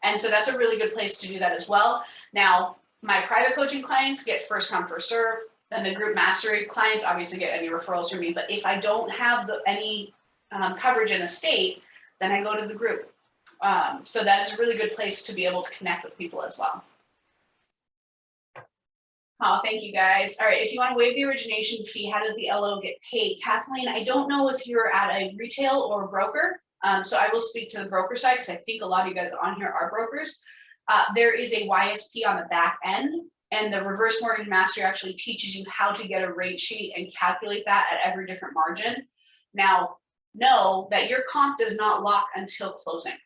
And so that's a really good place to do that as well. Now, my private coaching clients get first come, first serve. Then the group mastery clients obviously get any referrals from me. But if I don't have any coverage in a state, then I go to the group. So that is a really good place to be able to connect with people as well. Oh, thank you guys. All right, if you want to waive the origination fee, how does the LO get paid? Kathleen, I don't know if you're at a retail or a broker. So I will speak to the broker side because I think a lot of you guys on here are brokers. There is a YSP on the back end, and the reverse mortgage master actually teaches you how to get a rate sheet and calculate that at every different margin. Now, know that your comp does not lock until closing.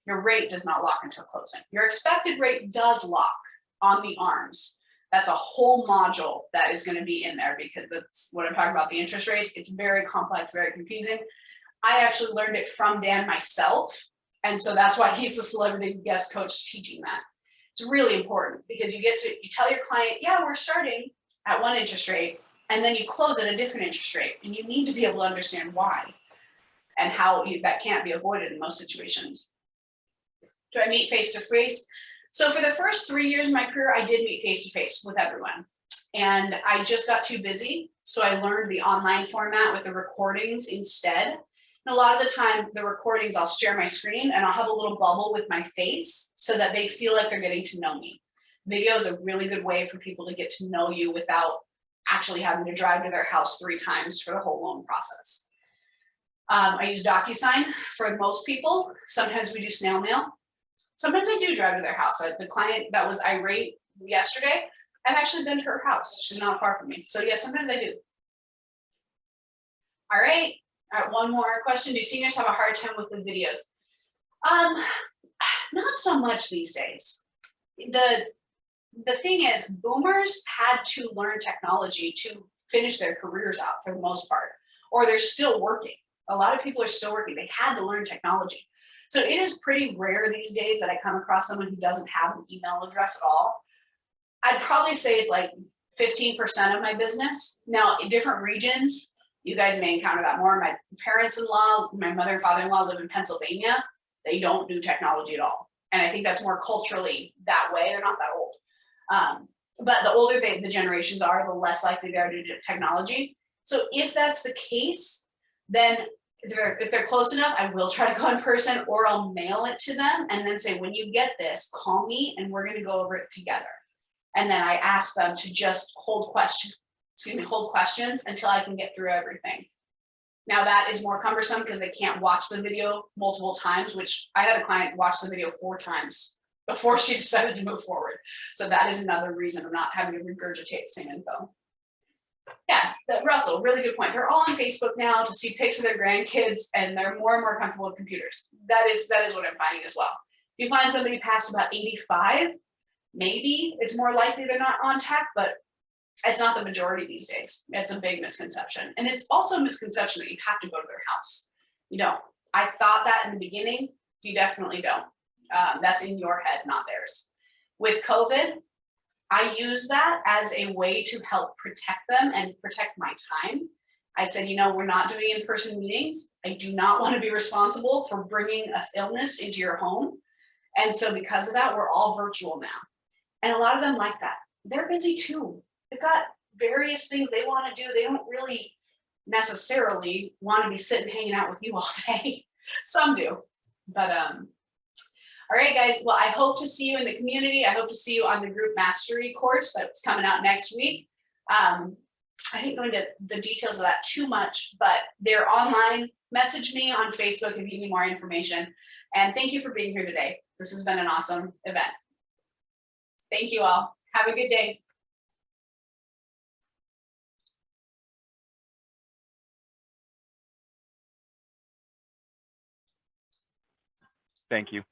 Your rate does not lock until closing. Your expected rate does lock on the ARMs. That's a whole module that is going to be in there because that's what I'm talking about, the interest rates. It's very complex, very confusing. I actually learned it from Dan myself. And so that's why he's the celebrity guest coach teaching that. It's really important because you tell your client, yeah, we're starting at one interest rate, and then you close at a different interest rate. And you need to be able to understand why and how that can't be avoided in most situations. Do I meet face-to-face? So for the first 3 years of my career, I did meet face-to-face with everyone. And I just got too busy. So I learned the online format with the recordings instead. And a lot of the time, the recordings, I'll share my screen and I'll have a little bubble with my face so that they feel like they're getting to know me. Video is a really good way for people to get to know you without actually having to drive to their house 3 times for the whole loan process. I use DocuSign for most people. Sometimes we do snail mail. Sometimes I do drive to their house. The client that was irate yesterday, I've actually been to her house. She's not far from me. So yeah, sometimes I do. All right, one more question. Do seniors have a hard time with the videos? Not so much these days. The thing is, boomers had to learn technology to finish their careers out for the most part, or they're still working. A lot of people are still working. They had to learn technology. So it is pretty rare these days that I come across someone who doesn't have an email address at all. I'd probably say it's like 15% of my business. Now, in different regions, you guys may encounter that more. My parents-in-law, my mother and father-in-law live in Pennsylvania. They don't do technology at all. And I think that's more culturally that way. They're not that old. But the older the generations are, the less likely they are to do technology. So if that's the case, then if they're close enough, I will try to go in person or I'll mail it to them and then say, when you get this, call me and we're going to go over it together. And then I ask them to just hold questions until I can get through everything. Now that is more cumbersome because they can't watch the video multiple times, which I had a client watch the video 4 times before she decided to move forward. So that is another reason of not having to regurgitate the same info. Yeah, Russell, really good point. They're all on Facebook now to see pics of their grandkids, and they're more and more comfortable with computers. That is what I'm finding as well. If you find somebody past about 85, maybe it's more likely they're not on tech, but it's not the majority these days. It's a big misconception. And it's also a misconception that you have to go to their house. You don't. I thought that in the beginning. You definitely don't. That's in your head, not theirs. With COVID, I use that as a way to help protect them and protect my time. I said, we're not doing in-person meetings. I do not want to be responsible for bringing an illness into your home. And so because of that, we're all virtual now. And a lot of them like that. They're busy too. They've got various things they want to do. They don't really necessarily want to be sitting hanging out with you all day. Some do, but all right, guys. Well, I hope to see you in the community. I hope to see you on the group mastery course that's coming out next week. I didn't go into the details of that too much, but they're online. Message me on Facebook if you need more information. And thank you for being here today. This has been an awesome event. Thank you all. Have a good day. Thank you.